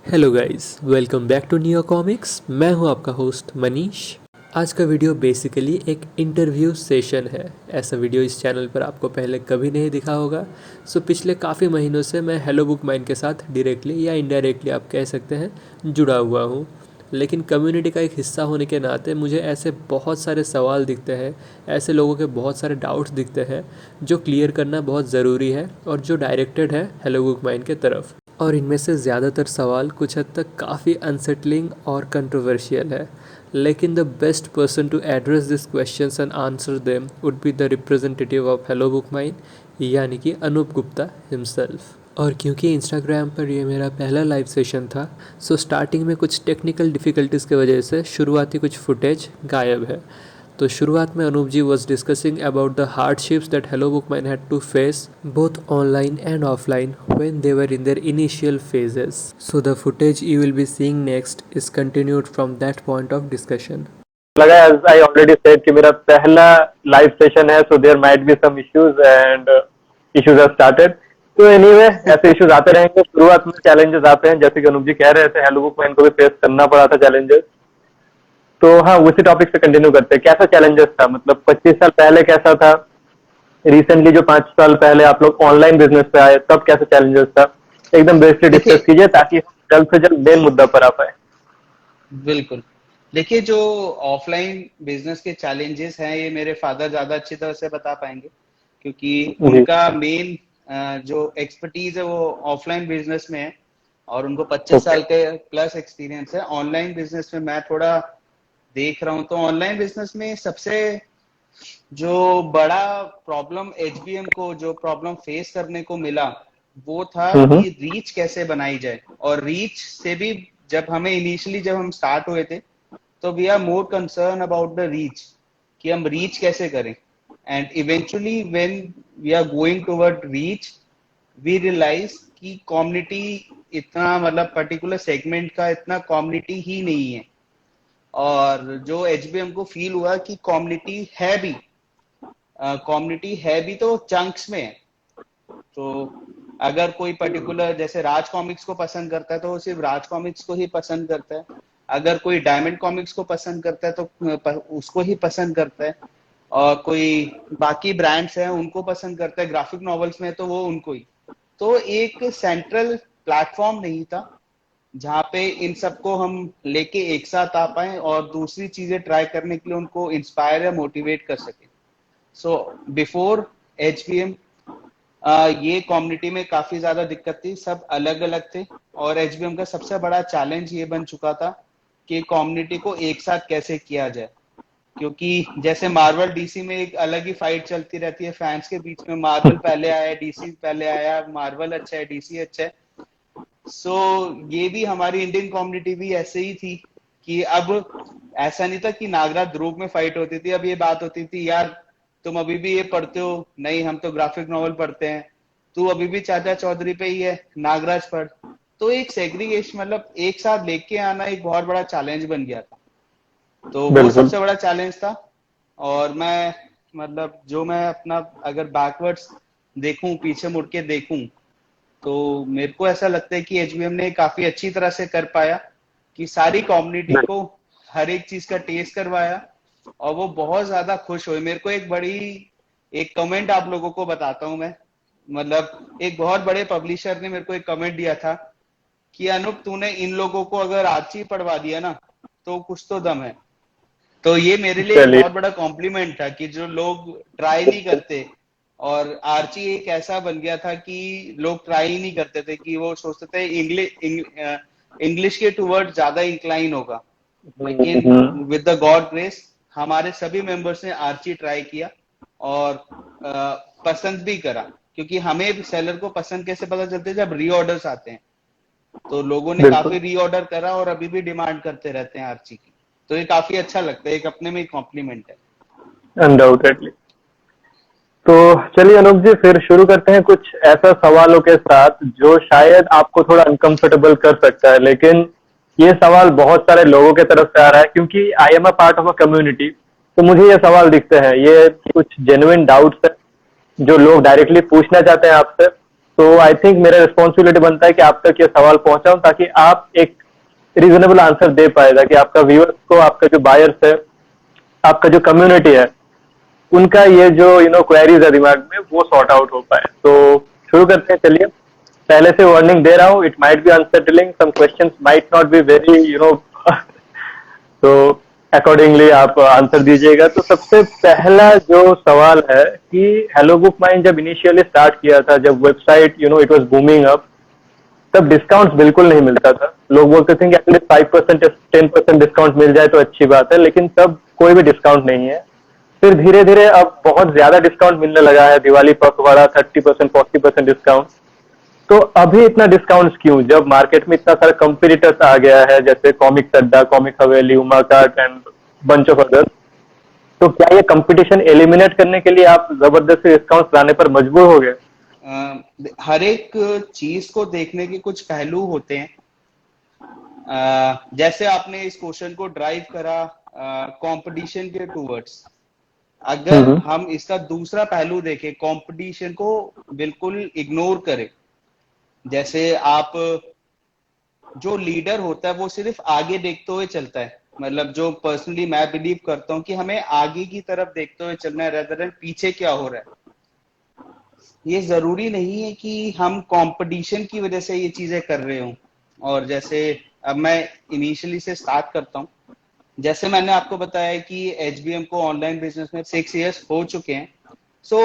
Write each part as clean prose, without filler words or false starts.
Hello guys, welcome back to neo comics. मैं हूं आपका होस्ट मनीष। आज का वीडियो बेसिकली एक इंटरव्यू सेशन है। ऐसा वीडियो इस चैनल पर आपको पहले कभी नहीं दिखा होगा। पिछले काफ़ी महीनों से मैं हेलो बुक माइंड के साथ डायरेक्टली या इनडायरेक्टली आप कह सकते हैं जुड़ा हुआ हूं। लेकिन कम्युनिटी का एक हिस्सा होने के नाते मुझे ऐसे बहुत सारे सवाल दिखते हैं, ऐसे लोगों के बहुत सारे डाउट्स दिखते हैं जो क्लियर करना बहुत ज़रूरी है और जो डायरेक्टेड है हेलो बुक माइंड के तरफ। और इनमें से ज़्यादातर सवाल कुछ हद तक काफ़ी अनसेटलिंग और कंट्रोवर्शियल है, लेकिन the best person to address this questions and answer them would be the representative of hello book mind, यानी कि अनूप गुप्ता हिमसेल्फ। और क्योंकि इंस्टाग्राम पर ये मेरा पहला लाइव सेशन था, स्टार्टिंग में कुछ टेक्निकल डिफ़िकल्टीज़ की वजह से शुरुआती कुछ फुटेज गायब है। तो शुरुआत में Anup ji was discussing about the hardships that hello book man had to face both online and offline when they were in their initial phases. So the footage you will be seeing next is continued from that point of discussion. लगा as I already said कि मेरा पहला live session है, so there might be some issues and issues have started. तो anyway ऐसे issues आते रहेंगे, शुरुआत में चैलेंजेस आते हैं, जैसे कि अनूप जी कह रहे थे हेलो बुक मैन को भी फेस करना पड़ा था चैलेंजेस। तो हाँ, उसी टॉपिक से कंटिन्यू करते हैं। कैसा चैलेंजेस था, मतलब 25 साल पहले कैसा था, रिसेंटली जो 5 साल पहले आप लोग ऑनलाइन बिजनेस पे आए तब कैसा चैलेंजेस था, एकदम बेसिकली डिस्कस देखिए कीजिए ताकि जल्द से जल्द मेन मुद्दा पर आ पाए। बिल्कुल। देखिए, जो ऑफलाइन बिजनेस के चैलेंजेस हैं ये मेरे फादर ज्यादा अच्छी तरह से बता पाएंगे, क्योंकि जी। उनका मेन जो एक्सपर्टीज है वो ऑफलाइन बिजनेस में है और उनको 25 ओके। साल के प्लस एक्सपीरियंस है। ऑनलाइन बिजनेस में मैं थोड़ा देख रहा हूँ, तो ऑनलाइन बिजनेस में सबसे जो बड़ा प्रॉब्लम एचबीएम को जो प्रॉब्लम फेस करने को मिला वो था हम्म। कि रीच कैसे बनाई जाए। और रीच से भी जब हमें इनिशियली जब हम स्टार्ट हुए थे तो we are more concern about the reach, कि हम रीच कैसे करें। And eventually when we are going toward reach we realise कि कम्युनिटी इतना, मतलब पर्टिकुलर सेगमेंट का इतना कम्युनिटी ही नहीं है। और जो एचबीएम को फील हुआ कि कम्युनिटी है भी तो चंक्स में है। तो अगर कोई पर्टिकुलर जैसे राज कॉमिक्स को पसंद करता है तो वो सिर्फ राज कॉमिक्स को ही पसंद करता है, अगर कोई डायमंड कॉमिक्स को पसंद करता है तो उसको ही पसंद करता है, और कोई बाकी ब्रांड्स हैं उनको पसंद करता है, ग्राफिक नॉवेल्स में तो वो उनको ही। तो एक सेंट्रल प्लेटफॉर्म नहीं था जहाँ पे इन सबको हम लेके एक साथ आ पाए और दूसरी चीजें ट्राई करने के लिए उनको इंस्पायर या मोटिवेट कर सके। सो बिफोर एचबीएम ये कम्युनिटी में काफी ज्यादा दिक्कत थी, सब अलग अलग थे। और एचबीएम का सबसे बड़ा चैलेंज ये बन चुका था कि कम्युनिटी को एक साथ कैसे किया जाए, क्योंकि जैसे मार्वल डीसी में एक अलग ही फाइट चलती रहती है फैंस के बीच में, मार्वल पहले आया, डीसी पहले आया, मार्वल अच्छा है, डीसी अच्छा है। सो ये भी हमारी इंडियन कम्युनिटी भी ऐसे ही थी कि अब ऐसा नहीं था कि नागराज ध्रुव में फाइट होती थी, अब ये बात होती थी यार तुम अभी भी ये पढ़ते हो, नहीं हम तो ग्राफिक नॉवल पढ़ते हैं, तू अभी भी चाचा चौधरी पे ही है, नागराज पढ़। तो एक सेग्रीगेशन, मतलब एक साथ लेके आना एक बहुत बड़ा चैलेंज बन गया था। तो वो बिल्कुल। सबसे बड़ा चैलेंज था। और मैं, मतलब जो मैं अपना अगर बैकवर्ड्स देखूं, पीछे मुड़ के देखूं, तो मेरे को ऐसा लगता है कि एचबीएम ने काफी अच्छी तरह से कर पाया कि सारी कम्युनिटी को हर एक चीज का टेस्ट करवाया और वो बहुत ज्यादा खुश हुए। मेरे को एक कमेंट आप लोगों को बताता हूं मैं, मतलब एक बहुत बड़े पब्लिशर ने मेरे को एक कमेंट दिया था कि अनूप तूने इन लोगों को अगर आर्ची पढ़वा दिया ना तो कुछ तो दम है। तो ये मेरे लिए एक चलिए। बहुत बड़ा कॉम्प्लीमेंट था कि जो लोग ट्राई नहीं करते, और आर्ची एक ऐसा बन गया था कि लोग ट्राई ही नहीं करते थे, कि वो सोचते थे इंग्लिश के टूवर्ड ज्यादा इंक्लाइन होगा। लेकिन हम्म। विद द गॉड ग्रेस हमारे सभी मेंबर्स ने आर्ची ट्राई किया और पसंद भी करा, क्योंकि हमें सेलर को पसंद कैसे पता चलते हैं, जब रीऑर्डर्स आते हैं। तो लोगों ने बिल्कुल। काफी रीऑर्डर करा और अभी भी डिमांड करते रहते हैं आर्ची की। तो ये काफी अच्छा लगता है, एक अपने में कॉम्प्लीमेंट है। अनडाउटेडली। तो चलिए अनूप जी, फिर शुरू करते हैं कुछ ऐसा सवालों के साथ जो शायद आपको थोड़ा अनकंफर्टेबल कर सकता है, लेकिन ये सवाल बहुत सारे लोगों के तरफ से आ रहा है क्योंकि I am a part of a community. तो मुझे ये सवाल दिखते हैं, ये कुछ जेन्युइन डाउट्स है जो लोग डायरेक्टली पूछना चाहते हैं आपसे। तो आई थिंक मेरा रिस्पॉन्सिबिलिटी बनता है कि आप तक ये सवाल पहुंचाऊं ताकि आप एक रीजनेबल आंसर दे पाए, ताकि आपका व्यूअर्स को, आपका जो बायर्स है, आपका जो कम्युनिटी है, उनका ये जो क्वेरीज है दिमाग में, वो सॉर्ट आउट हो पाए। तो शुरू करते हैं, चलिए। पहले से वार्निंग दे रहा हूँ, it might be unsettling, some questions might not be very तो अकॉर्डिंगली आप आंसर दीजिएगा। तो सबसे पहला जो सवाल है कि हेलो बुक माइंड जब इनिशियली स्टार्ट किया था, जब website it was booming up, तब डिस्काउंट बिल्कुल नहीं मिलता था। लोग बोलते थे कि एटलीस्ट 5% 10% डिस्काउंट मिल जाए तो अच्छी बात है, लेकिन तब कोई भी डिस्काउंट नहीं है। फिर धीरे धीरे अब बहुत ज्यादा डिस्काउंट मिलने लगा है, दिवाली पखवाड़ा 30% 40% डिस्काउंट। तो अभी इतना डिस्काउंट क्यों, जब मार्केट में इतना सारा कंपटीटर्स आ गया है, जैसे कॉमिक्स अड्डा, comic Haveli, Uma cart and bunch of others. तो क्या ये कंपटीशन एलिमिनेट करने के लिए आप जबरदस्ती डिस्काउंट लाने पर मजबूर हो गए? हर एक चीज को देखने के कुछ पहलू होते हैं। जैसे आपने इस क्वेश्चन को ड्राइव करा कंपटीशन के टूवर्ड्स, अगर हम इसका दूसरा पहलू देखें, कंपटीशन को बिल्कुल इग्नोर करें। जैसे आप, जो लीडर होता है वो सिर्फ आगे देखते हुए चलता है। मतलब जो पर्सनली मैं बिलीव करता हूँ कि हमें आगे की तरफ देखते हुए चलना है, रेदर देन पीछे क्या हो रहा है। ये जरूरी नहीं है कि हम कंपटीशन की वजह से ये चीजें कर रहे हों। और जैसे अब मैं इनिशियली से स्टार्ट करता हूँ, जैसे मैंने आपको बताया कि एचबीएम को ऑनलाइन बिजनेस में 6 इयर्स हो चुके हैं। सो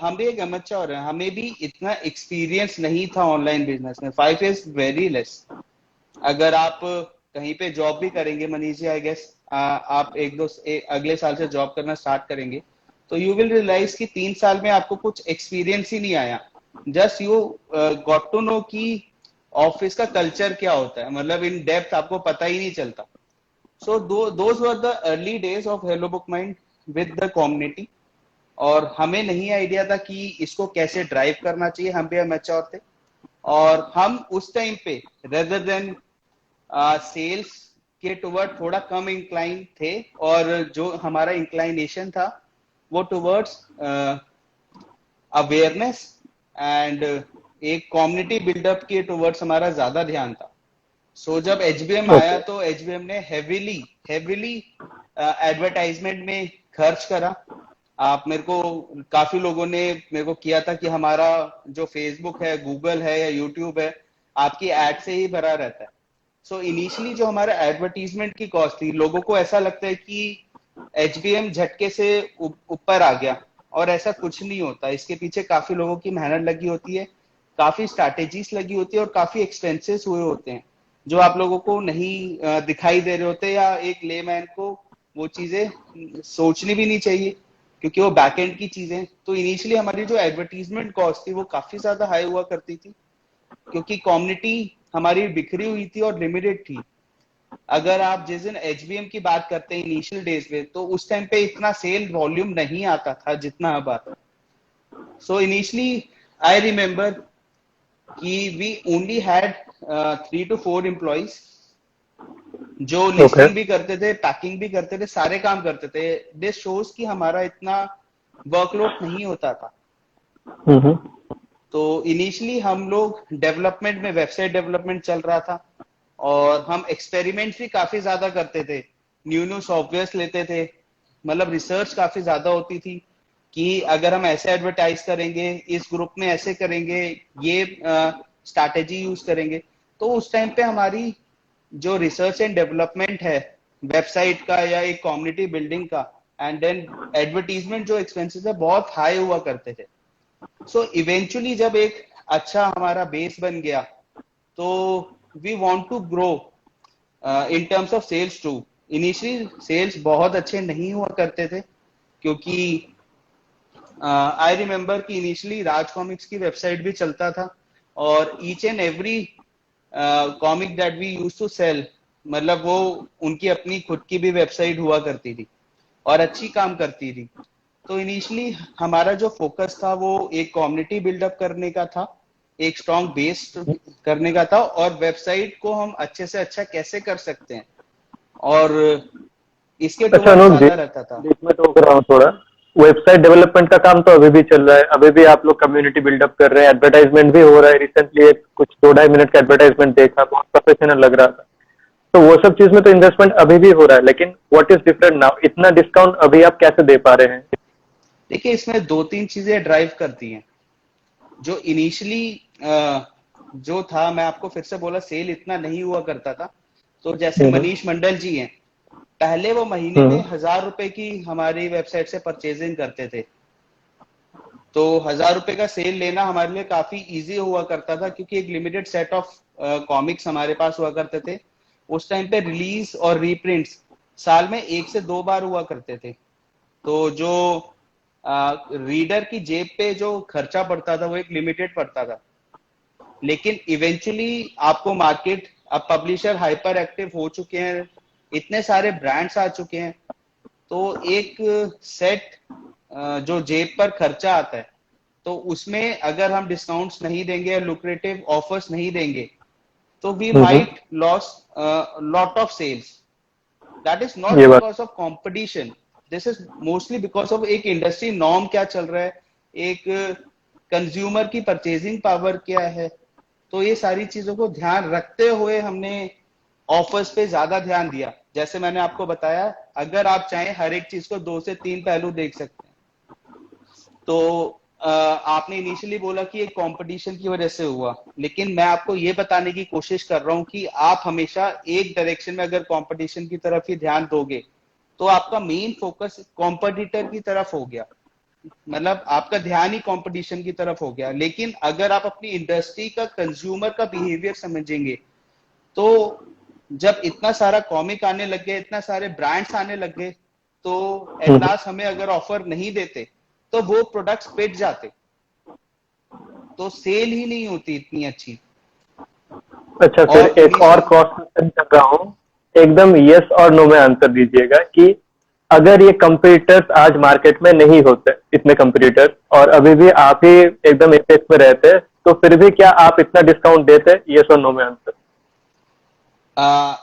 हम भी एक अमेच्योर हैं, हमें भी इतना एक्सपीरियंस नहीं था ऑनलाइन बिजनेस में। 5 इयर्स वेरी लेस। अगर आप कहीं पे जॉब भी करेंगे मनीष जी, आई गेस आप अगले साल से जॉब करना स्टार्ट करेंगे, तो यू विल रियलाइज कि 3 साल में आपको कुछ एक्सपीरियंस ही नहीं आया। Just you got to know कि ऑफिस का कल्चर क्या होता है, मतलब इन डेप्थ आपको पता ही नहीं चलता। So those were the early days of hello book mind with the community. और हमें नहीं आइडिया था कि इसको कैसे ड्राइव करना चाहिए, हम भी अमेच्योर थे। और हम उस टाइम पे रेदर देन सेल्स के टुवर्ड थोड़ा कम इंक्लाइन थे, और जो हमारा इंक्लाइनेशन था वो टुवर्ड्स अवेयरनेस एंड एक कम्युनिटी बिल्डअप के टुवर्ड्स हमारा ज्यादा ध्यान था। सो जब एचबीएम आया तो एचबीएम ने हेविली एडवर्टाइजमेंट में खर्च करा। आप मेरे को, काफी लोगों ने मेरे को किया था कि हमारा जो फेसबुक है, गूगल है या यूट्यूब है, आपकी एड से ही भरा रहता है। सो इनिशियली जो हमारा एडवर्टीजमेंट की कॉस्ट थी, लोगों को ऐसा लगता है कि एचबीएम झटके से ऊपर आ गया, और ऐसा कुछ नहीं होता। इसके पीछे काफी लोगों की मेहनत लगी होती है, काफी स्ट्रैटेजीज लगी होती है, और काफी एक्सपेंसेस हुए होते हैं जो आप लोगों को नहीं दिखाई दे रहे होते, या एक लेमैन को वो चीजें सोचनी भी नहीं चाहिए क्योंकि वो बैकएंड की चीजें। तो इनिशियली हमारी जो एडवर्टीजमेंट कॉस्ट थी वो काफी ज्यादा हाई हुआ करती थी, क्योंकि कम्युनिटी हमारी बिखरी हुई थी और लिमिटेड थी। अगर आप जिस दिन एचबीएम की बात करते हैं इनिशियल डेज में, तो उस टाइम पे इतना सेल वॉल्यूम नहीं आता था जितना अब आता। सो इनिशियली आई रिमेम्बर कि we only had 3 to 4 employees जो लिस्टिंग भी करते थे, पैकिंग भी करते थे, सारे काम करते थे। दिस शोज कि हमारा इतना वर्कलोड नहीं होता था। तो इनिशियली हम लोग डेवलपमेंट में, वेबसाइट डेवलपमेंट चल रहा था, और हम एक्सपेरिमेंट्स भी काफी ज्यादा करते थे, न्यू सॉफ्टवेयर लेते थे। मतलब रिसर्च काफी ज्यादा होती थी कि अगर हम ऐसे एडवर्टाइज करेंगे, इस ग्रुप में ऐसे करेंगे, ये स्ट्रैटेजी यूज करेंगे। तो उस टाइम पे हमारी जो रिसर्च एंड डेवलपमेंट है वेबसाइट का या एक कम्युनिटी बिल्डिंग का, एंड देन एडवर्टीजमेंट जो एक्सपेंसेस है, बहुत हाई हुआ करते थे। सो इवेंचुअली जब एक अच्छा हमारा बेस बन गया, तो we want to grow in terms of sales too. Initially sales बहुत अच्छे नहीं हुआ करते थे, क्योंकि आई रिमेम्बर कि इनिशियली राज कॉमिक्स की वेबसाइट भी चलता था, और each and every comic that we used to sell, मतलब वो उनकी अपनी खुद की भी वेबसाइट हुआ करती थी और अच्छी काम करती थी। तो इनिशियली हमारा जो फोकस था वो एक कम्युनिटी बिल्डअप करने का था, एक स्ट्रॉन्ग बेस करने का था, और वेबसाइट को हम अच्छे से अच्छा कैसे कर सकते हैं, और इसके अच्छा अनुप जी, ज्यादा रहता था। बीच में टोक रहा हूँ थोड़ा। वेबसाइट डेवलपमेंट का काम तो अभी भी चल रहा है, अभी भी आप लोग कम्युनिटी बिल्डअप कर रहे हैं, एडवर्टाइजमेंट भी हो रहा है। रिसेंटली एक कुछ 2-2.5 मिनट का एडवर्टाइजमेंट देखा, बहुत प्रोफेशनल लग रहा था। तो वो सब चीज में तो इन्वेस्टमेंट अभी भी हो रहा है, लेकिन व्हाट इज डिफरेंट नाउ, इतना डिस्काउंट अभी आप कैसे दे पा रहे हैं? देखिए, इसमें दो तीन चीजें ड्राइव करती हैं। जो इनिशियली जो था, मैं आपको फिर से बोला, सेल इतना नहीं हुआ करता था। तो जैसे मनीष मंडल जी हैं, पहले वो महीने में 1,000 रुपए की हमारी वेबसाइट से परचेजिंग करते थे। तो 1,000 रुपए का सेल लेना हमारे लिए काफी इजी हुआ करता था, क्योंकि एक लिमिटेड सेट ऑफ कॉमिक्स हमारे पास हुआ करते थे। उस टाइम पे रिलीज और रीप्रिंट्स साल में 1 से 2 बार हुआ करते थे। तो जो रीडर की जेब पे जो खर्चा पड़ता था वो एक लिमिटेड पड़ता था। लेकिन इवेंचुअली आपको मार्केट, अब पब्लिशर हाइपर एक्टिव हो चुके हैं, इतने सारे ब्रांड्स आ चुके हैं, तो एक सेट जो जेब पर खर्चा आता है, तो उसमें अगर हम डिस्काउंट्स नहीं देंगे, लुक्रेटिव ऑफर्स नहीं देंगे, तो we might loss lot of sales. That is not because of competition, this is mostly because of एक इंडस्ट्री नॉर्म क्या चल रहा है, एक कंज्यूमर की परचेजिंग पावर क्या है। तो ये सारी चीजों को ध्यान रखते हुए हमने ऑफर्स पे ज्यादा ध्यान दिया। जैसे मैंने आपको बताया, अगर आप चाहें हर एक चीज को 2 से 3 पहलू देख सकते हैं। तो आपने इनिशियली बोला कि एक कंपटीशन की वजह से हुआ, लेकिन मैं आपको ये बताने की कोशिश कर रहा हूं कि आप हमेशा एक डायरेक्शन में अगर कंपटीशन की तरफ ही ध्यान दोगे, तो आपका मेन फोकस कॉम्पिटिटर की तरफ हो गया, मतलब आपका ध्यान ही कंपटीशन की तरफ हो गया। लेकिन अगर आप अपनी इंडस्ट्री का, कंज्यूमर का बिहेवियर समझेंगे, तो जब इतना सारा कॉमिक आने लग गए, इतना सारे ब्रांड्स आने लग गए, तो एट लास्ट हमें अगर ऑफर नहीं देते तो वो प्रोडक्ट्स पिट जाते, तो सेल ही नहीं होती इतनी अच्छी। अच्छा सर, एक और क्रॉस क्वेश्चन कर रहा हूँ, एकदम यस और नो में आंसर दीजिएगा कि अगर ये कंपटीटर्स आज मार्केट में नहीं होते, इतने कंपटीटर्स, और अभी भी आप ही एकदम एपेक्स में रहते, तो फिर भी क्या आप इतना डिस्काउंट देते? यस और नो में आंसर।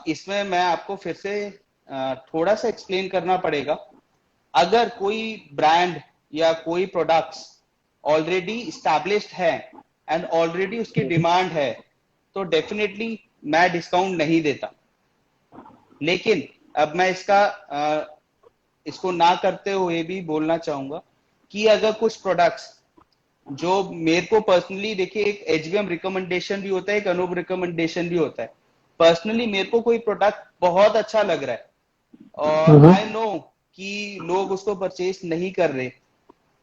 इसमें मैं आपको फिर से थोड़ा सा एक्सप्लेन करना पड़ेगा। अगर कोई ब्रांड या कोई प्रोडक्ट्स ऑलरेडी एस्टैब्लिश्ड है एंड ऑलरेडी उसकी डिमांड है, तो डेफिनेटली मैं डिस्काउंट नहीं देता। लेकिन अब मैं इसको ना करते हुए भी बोलना चाहूंगा कि अगर कुछ प्रोडक्ट्स जो मेरे को पर्सनली, देखिए, एक एचबीएम रिकमेंडेशन भी होता है, एक अनूप रिकमेंडेशन भी होता है। पर्सनली मेरे को कोई प्रोडक्ट बहुत अच्छा लग रहा है और आई नो कि लोग उसको परचेज नहीं कर रहे,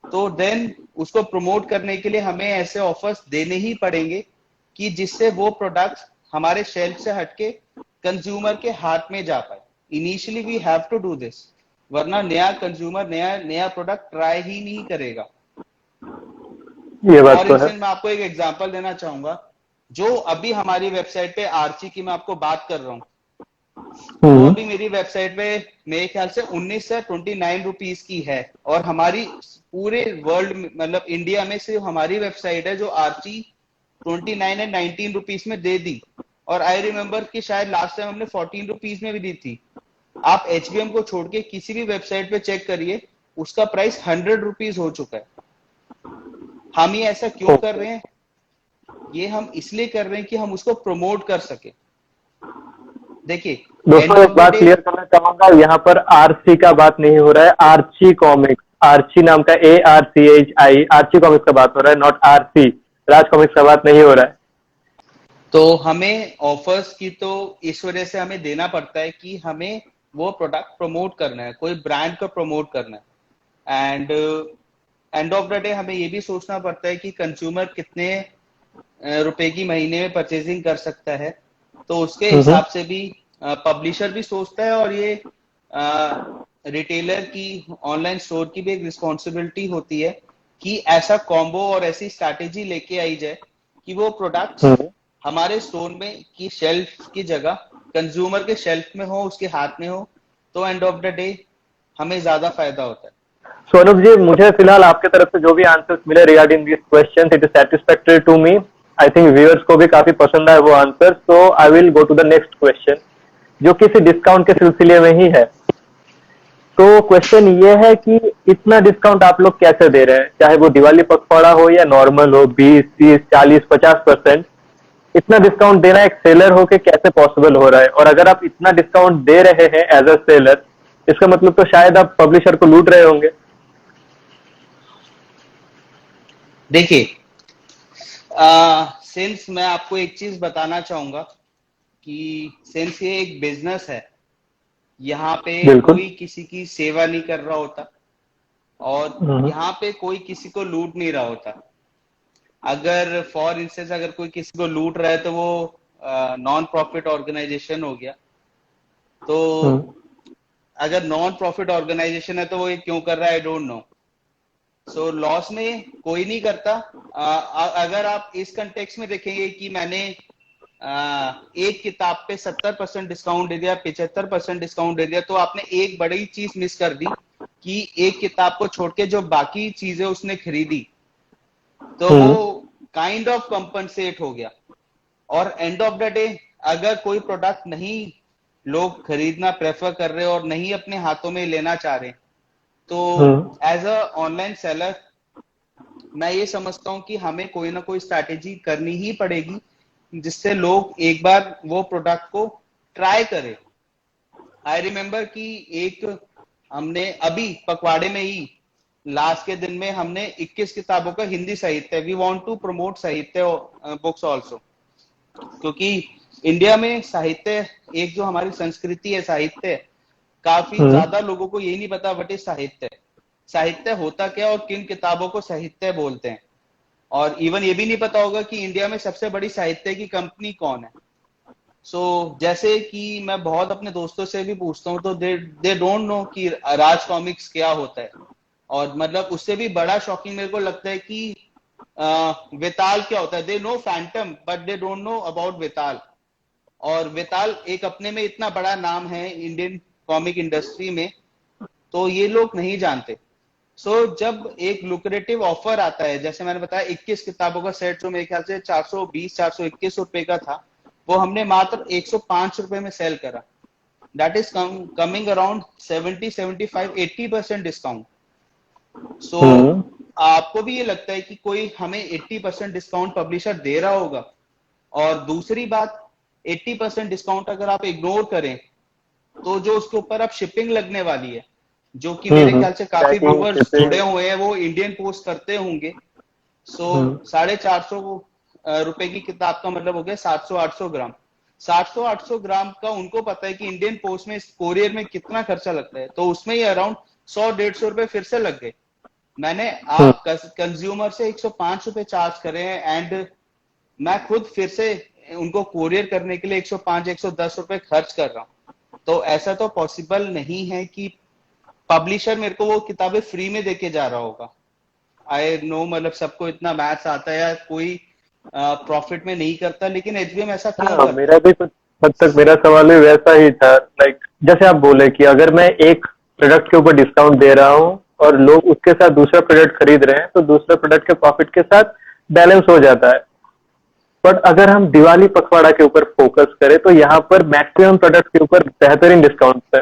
तो देन उसको प्रमोट करने के लिए हमें ऐसे ऑफर्स देने ही पड़ेंगे कि जिससे वो प्रोडक्ट हमारे शेल्फ से हटके कंज्यूमर के हाथ में जा पाए। Initially we have to do this, वरना नया कंज्यूमर नया प्रोडक्ट ट्राई ही नहीं करेगा। ये बात और तो है। मैं आपको एक एग्जांपल देना चाहूंगा। जो अभी हमारी वेबसाइट पे आर्ची की मैं आपको बात कर रहा हूँ, तो अभी मेरी वेबसाइट पे मेरे ख्याल से 19 से 29 रुपीस की है, और हमारी पूरे वर्ल्ड में, मतलब इंडिया में सिर्फ हमारी वेबसाइट है जो आर्ची 29 एंड 19 रुपीस में दे दी। और आई रिमेम्बर कि शायद लास्ट टाइम हमने 14 रुपीस में भी दी थी। आप एचबीएम को छोड़ के किसी भी वेबसाइट पे चेक करिए, उसका प्राइस 100 रुपीस हो चुका है। हम ये ऐसा क्यों कर रहे हैं? ये हम इसलिए कर रहे हैं कि हम उसको प्रमोट कर सके। देखिए दोस्तों, एक बात क्लियर करना चाहूंगा, यहाँ पर आरसी का बात नहीं हो रहा है, आर्ची कॉमिक्स, आर्ची नाम का, ARCHI, आर्ची कॉमिक्स का बात हो रहा है, नॉट आरसी, राज कॉमिक्स का बात नहीं हो रहा है। तो हमें ऑफर्स की तो इस वजह से हमें देना पड़ता है कि हमें वो प्रोडक्ट प्रमोट करना है, कोई ब्रांड को प्रमोट करना है। And and of the day हमें ये भी सोचना पड़ता है कि कंज्यूमर कितने रुपए की महीने में परचेजिंग कर सकता है, तो उसके हिसाब से भी पब्लिशर भी सोचता है, और ये रिटेलर की, ऑनलाइन स्टोर की भी एक रिस्पॉन्सिबिलिटी होती है कि ऐसा कॉम्बो और ऐसी स्ट्रैटेजी लेके आई जाए कि वो प्रोडक्ट हमारे स्टोर में की शेल्फ की जगह कंज्यूमर के शेल्फ में हो, उसके हाथ में हो, तो एंड ऑफ द डे हमें ज्यादा फायदा होता है। सो अनुप जी, मुझे फिलहाल आपके तरफ से जो भी आंसर्स मिले regarding this question, it is satisfactory to me. I think viewers को भी काफी पसंद आए वो आंसर। So I will go to the next question, जो किसी डिस्काउंट के सिलसिले में ही है। तो क्वेश्चन ये है कि इतना डिस्काउंट आप लोग कैसे दे रहे हैं, चाहे वो दिवाली पखवाड़ा हो या नॉर्मल हो, 20, 30, 40, 50%। इतना डिस्काउंट देना एक सेलर होके कैसे पॉसिबल हो रहा है? और अगर आप इतना डिस्काउंट दे रहे हैं एज अ सेलर, इसका मतलब तो शायद आप पब्लिशर को लूट रहे होंगे। देखिए, सिंस मैं आपको एक चीज बताना चाहूंगा कि सिंस ये एक बिजनेस है, यहाँ पे बिल्कुल। कोई किसी की सेवा नहीं कर रहा होता और हम्म। यहाँ पे कोई किसी को लूट नहीं रहा होता। अगर फॉर इंस्टेंस अगर कोई किसी को लूट रहा है तो वो नॉन प्रॉफिट ऑर्गेनाइजेशन हो गया। तो हम्म। अगर नॉन प्रॉफिट ऑर्गेनाइजेशन है तो वो ये क्यों कर रहा है, I don't know. So loss में कोई नहीं करता। अगर आप इस कंटेक्स्ट में देखेंगे कि मैंने एक किताब पे 70% डिस्काउंट दे दिया, 75% डिस्काउंट दे दिया, तो आपने एक बड़ी चीज मिस कर दी कि एक किताब को छोड़ के जो बाकी चीजें उसने खरीदी तो वो हम्म। काइंड ऑफ कंपनसेट हो गया। और एंड ऑफ द डे अगर कोई प्रोडक्ट नहीं लोग खरीदना प्रेफर कर रहे और नहीं अपने हाथों में लेना चाह रहे, तो हम्म। एज अ ऑनलाइन सेलर मैं ये समझता हूँ कि हमें कोई ना कोई स्ट्रैटेजी करनी ही पड़ेगी जिससे लोग एक बार वो प्रोडक्ट को ट्राई करें। आई रिमेम्बर कि एक हमने अभी पखवाड़े में ही लास्ट के दिन में हमने 21 किताबों का हिंदी साहित्य, वी वांट टू प्रमोट साहित्य बुक्स आल्सो, क्योंकि इंडिया में साहित्य एक जो हमारी संस्कृति है साहित्य, काफी हम्म। ज्यादा लोगों को यही नहीं पता व्हाट इज साहित्य, साहित्य होता क्या और किन किताबों को साहित्य बोलते हैं। और इवन ये भी नहीं पता होगा कि इंडिया में सबसे बड़ी साहित्य की कंपनी कौन है। जैसे कि मैं बहुत अपने दोस्तों से भी पूछता हूँ तो दे डोंट नो कि राज कॉमिक्स क्या होता है। और मतलब उससे भी बड़ा शॉकिंग मेरे को लगता है कि वेताल क्या होता है। They know Phantom but they don't know about Vetal. और वेताल एक अपने में इतना बड़ा नाम है इंडियन कॉमिक इंडस्ट्री में, तो ये लोग नहीं जानते। जब एक लुक्रेटिव ऑफर आता है, जैसे मैंने बताया 21 किताबों का सेट जो मेरे ख्याल से 420-421 रुपए का था, वो हमने मात्र 105 रुपए में सेल करा। That is coming around 70, 75, 80% discount. हम्म। आपको भी ये लगता है कि कोई हमें 80% डिस्काउंट पब्लिशर दे रहा होगा? और दूसरी बात, 80% डिस्काउंट अगर आप इग्नोर करें तो जो उसके ऊपर अब शिपिंग लगने वाली है, जो कि मेरे ख्याल से काफी पैकिंग, व्यूवर्स जुड़े शिपिंग। हुए हैं वो इंडियन पोस्ट करते होंगे। सो हम्म। 450 रुपए की किताब का मतलब हो गया 700-800 ग्राम। 700-800 ग्राम का उनको पता है कि इंडियन पोस्ट में कोरियर में कितना खर्चा लगता है, तो उसमें ही अराउंड 100-150 रुपए फिर से लग गए। मैंने हम्म। आप कंज्यूमर से 105 रुपए चार्ज करे हैं एंड मैं खुद फिर से उनको कोरियर करने के लिए 105-110 रुपए खर्च कर रहा हूं। तो ऐसा तो पॉसिबल नहीं है कि पब्लिशर मेरे को वो किताबें फ्री में देके जा रहा होगा। आई नो, मतलब सबको इतना मैथ्स आता है या कोई प्रॉफिट में नहीं करता, लेकिन एचबीएम ऐसा क्यों हाँ, करता मेरा है? भी कुछ हद तक मेरा सवाल भी वैसा ही था। लाइक जैसे आप बोले कि अगर मैं एक प्रोडक्ट के ऊपर डिस्काउंट दे रहा हूँ और लोग उसके साथ दूसरा प्रोडक्ट खरीद रहे हैं, तो दूसरे प्रोडक्ट के प्रॉफिट के साथ बैलेंस हो जाता है। बट अगर हम दिवाली पखवाड़ा के ऊपर फोकस करें तो यहाँ पर मैक्सिमम प्रोडक्ट के ऊपर बेहतरीन डिस्काउंट है।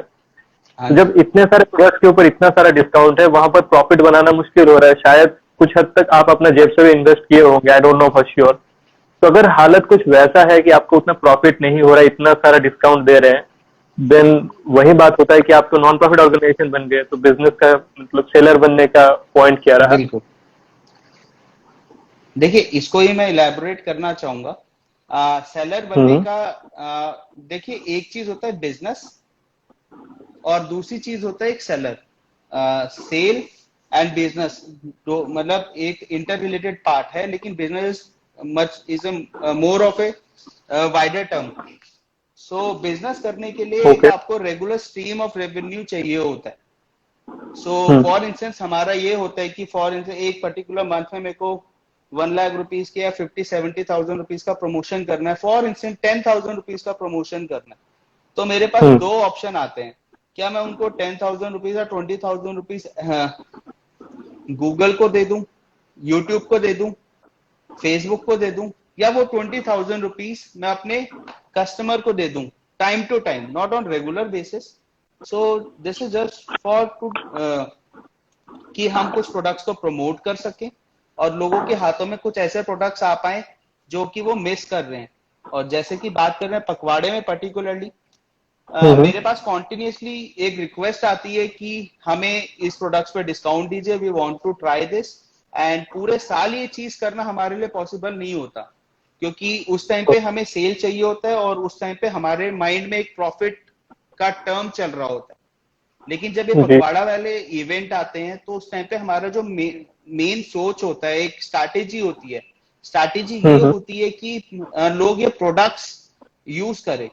हाँ तो जब जी, इतने सारे प्रोडक्ट के ऊपर इतना सारा डिस्काउंट है, वहां पर प्रॉफिट बनाना मुश्किल हो रहा है। शायद कुछ हद तक आप अपना जेब से भी इन्वेस्ट किए होंगे, I don't know for sure. तो अगर हालत कुछ वैसा है कि आपको उतना प्रॉफिट नहीं हो रहा है, इतना सारा डिस्काउंट दे रहे हैं, देन वही बात होता है कि आप तो नॉन प्रॉफिट ऑर्गेनाइजेशन बन गए, तो बिजनेस का मतलब सेलर बनने का पॉइंट क्या रहा? बिल्कुल। देखिए, इसको ही मैं इलेबोरेट करना चाहूंगा। सेलर बनने हम्म। का देखिए, एक चीज होता है बिजनेस और दूसरी चीज होता है एक सेलर। सेल एंड बिजनेस तो मतलब एक इंटर रिलेटेड पार्ट है, लेकिन business much is more of a wider term. Business करने के लिए एक ओके। आपको रेगुलर स्ट्रीम ऑफ रेवेन्यू चाहिए होता है। हम्म। फॉर इंस्टेंस हमारा ये होता है कि फॉर इंस्टेंस एक पर्टिकुलर मंथ में मेरे को 1 लाख रुपीज के या 50-70 थाउजेंड रुपीज का प्रमोशन करना है, फॉर इंस्टेंस 10,000 रुपीज का प्रमोशन करना है। तो मेरे पास हम्म। दो ऑप्शन आते हैं। क्या मैं उनको 10,000 रुपीज या 20,000 रुपीज गूगल को दे दूं, यूट्यूब को दे दूं, फेसबुक को दे दूं, या वो 20,000 रुपीज मैं अपने कस्टमर को दे दूं time to time, not on regular basis, so this is just for to कि हम कुछ प्रोडक्ट्स को प्रमोट कर सकें और लोगों के हाथों में कुछ ऐसे प्रोडक्ट्स आ पाए जो कि वो मिस कर रहे हैं। और जैसे कि बात कर रहे हैं पखवाड़े में पर्टिकुलरली, मेरे पास कॉन्टिन्यूसली एक रिक्वेस्ट आती है कि हमें इस प्रोडक्ट्स पे डिस्काउंट दीजिए, we want to try this. And पूरे साल ये चीज करना हमारे लिए पॉसिबल नहीं होता, क्योंकि उस टाइम पे हमें सेल चाहिए होता है और उस टाइम पे हमारे माइंड में एक प्रॉफिट का टर्म चल रहा होता है। लेकिन जब ये जी। पखवाड़ा वाले इवेंट आते हैं तो उस टाइम पे हमारा जो मेन सोच होता है, एक स्ट्रैटेजी होती है। स्ट्रैटेजी ये होती है कि लोग ये प्रोडक्ट्स यूज करें,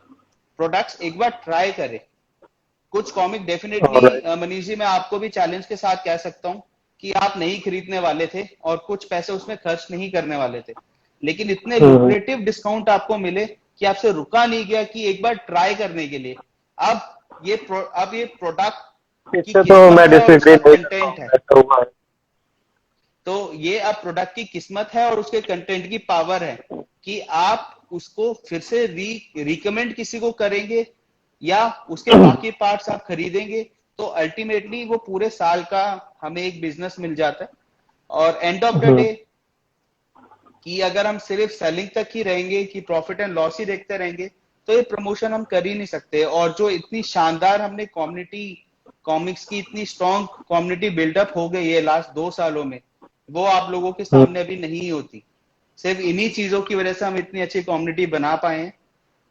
प्रोडक्ट्स एक बार ट्राई करें। कुछ comic definitely Alright. Manish ji, मैं आपको भी चैलेंज के साथ कह सकता हूं कि आप नहीं खरीदने वाले थे और कुछ पैसे उसमें खर्च नहीं करने वाले थे, लेकिन इतने लुक्रेटिव डिस्काउंट आपको मिले कि आपसे रुका नहीं गया कि एक बार ट्राई करने के लिए। अब ये प्रोडक्ट की इससे तो किस्मत मैं है और डिसएग्री उसका नहीं करता कंटेंट हूँ, है। ऐसा हुआ है। तो ये अब प्रोडक्ट की किस्मत है और उसके कंटेंट की पावर है कि आप उसको फिर से रिकमेंड किसी को करेंगे या उसके बाकी पार्ट्स आप खरीदेंगे। तो अल्टीमेटली वो पूरे साल का हमें एक बिजनेस मिल जाता है। और एंड ऑफ द डे कि अगर हम सिर्फ सेलिंग तक ही रहेंगे, कि प्रॉफिट एंड लॉस ही देखते रहेंगे, तो ये प्रमोशन हम कर ही नहीं सकते। और जो इतनी शानदार हमने कम्युनिटी, कॉमिक्स की इतनी स्ट्रॉन्ग कम्युनिटी बिल्डअप हो गई है लास्ट 2 सालों में, वो आप लोगों के सामने अभी नहीं होती। सिर्फ इन्हीं चीजों की वजह से हम इतनी अच्छी कम्युनिटी बना पाए हैं।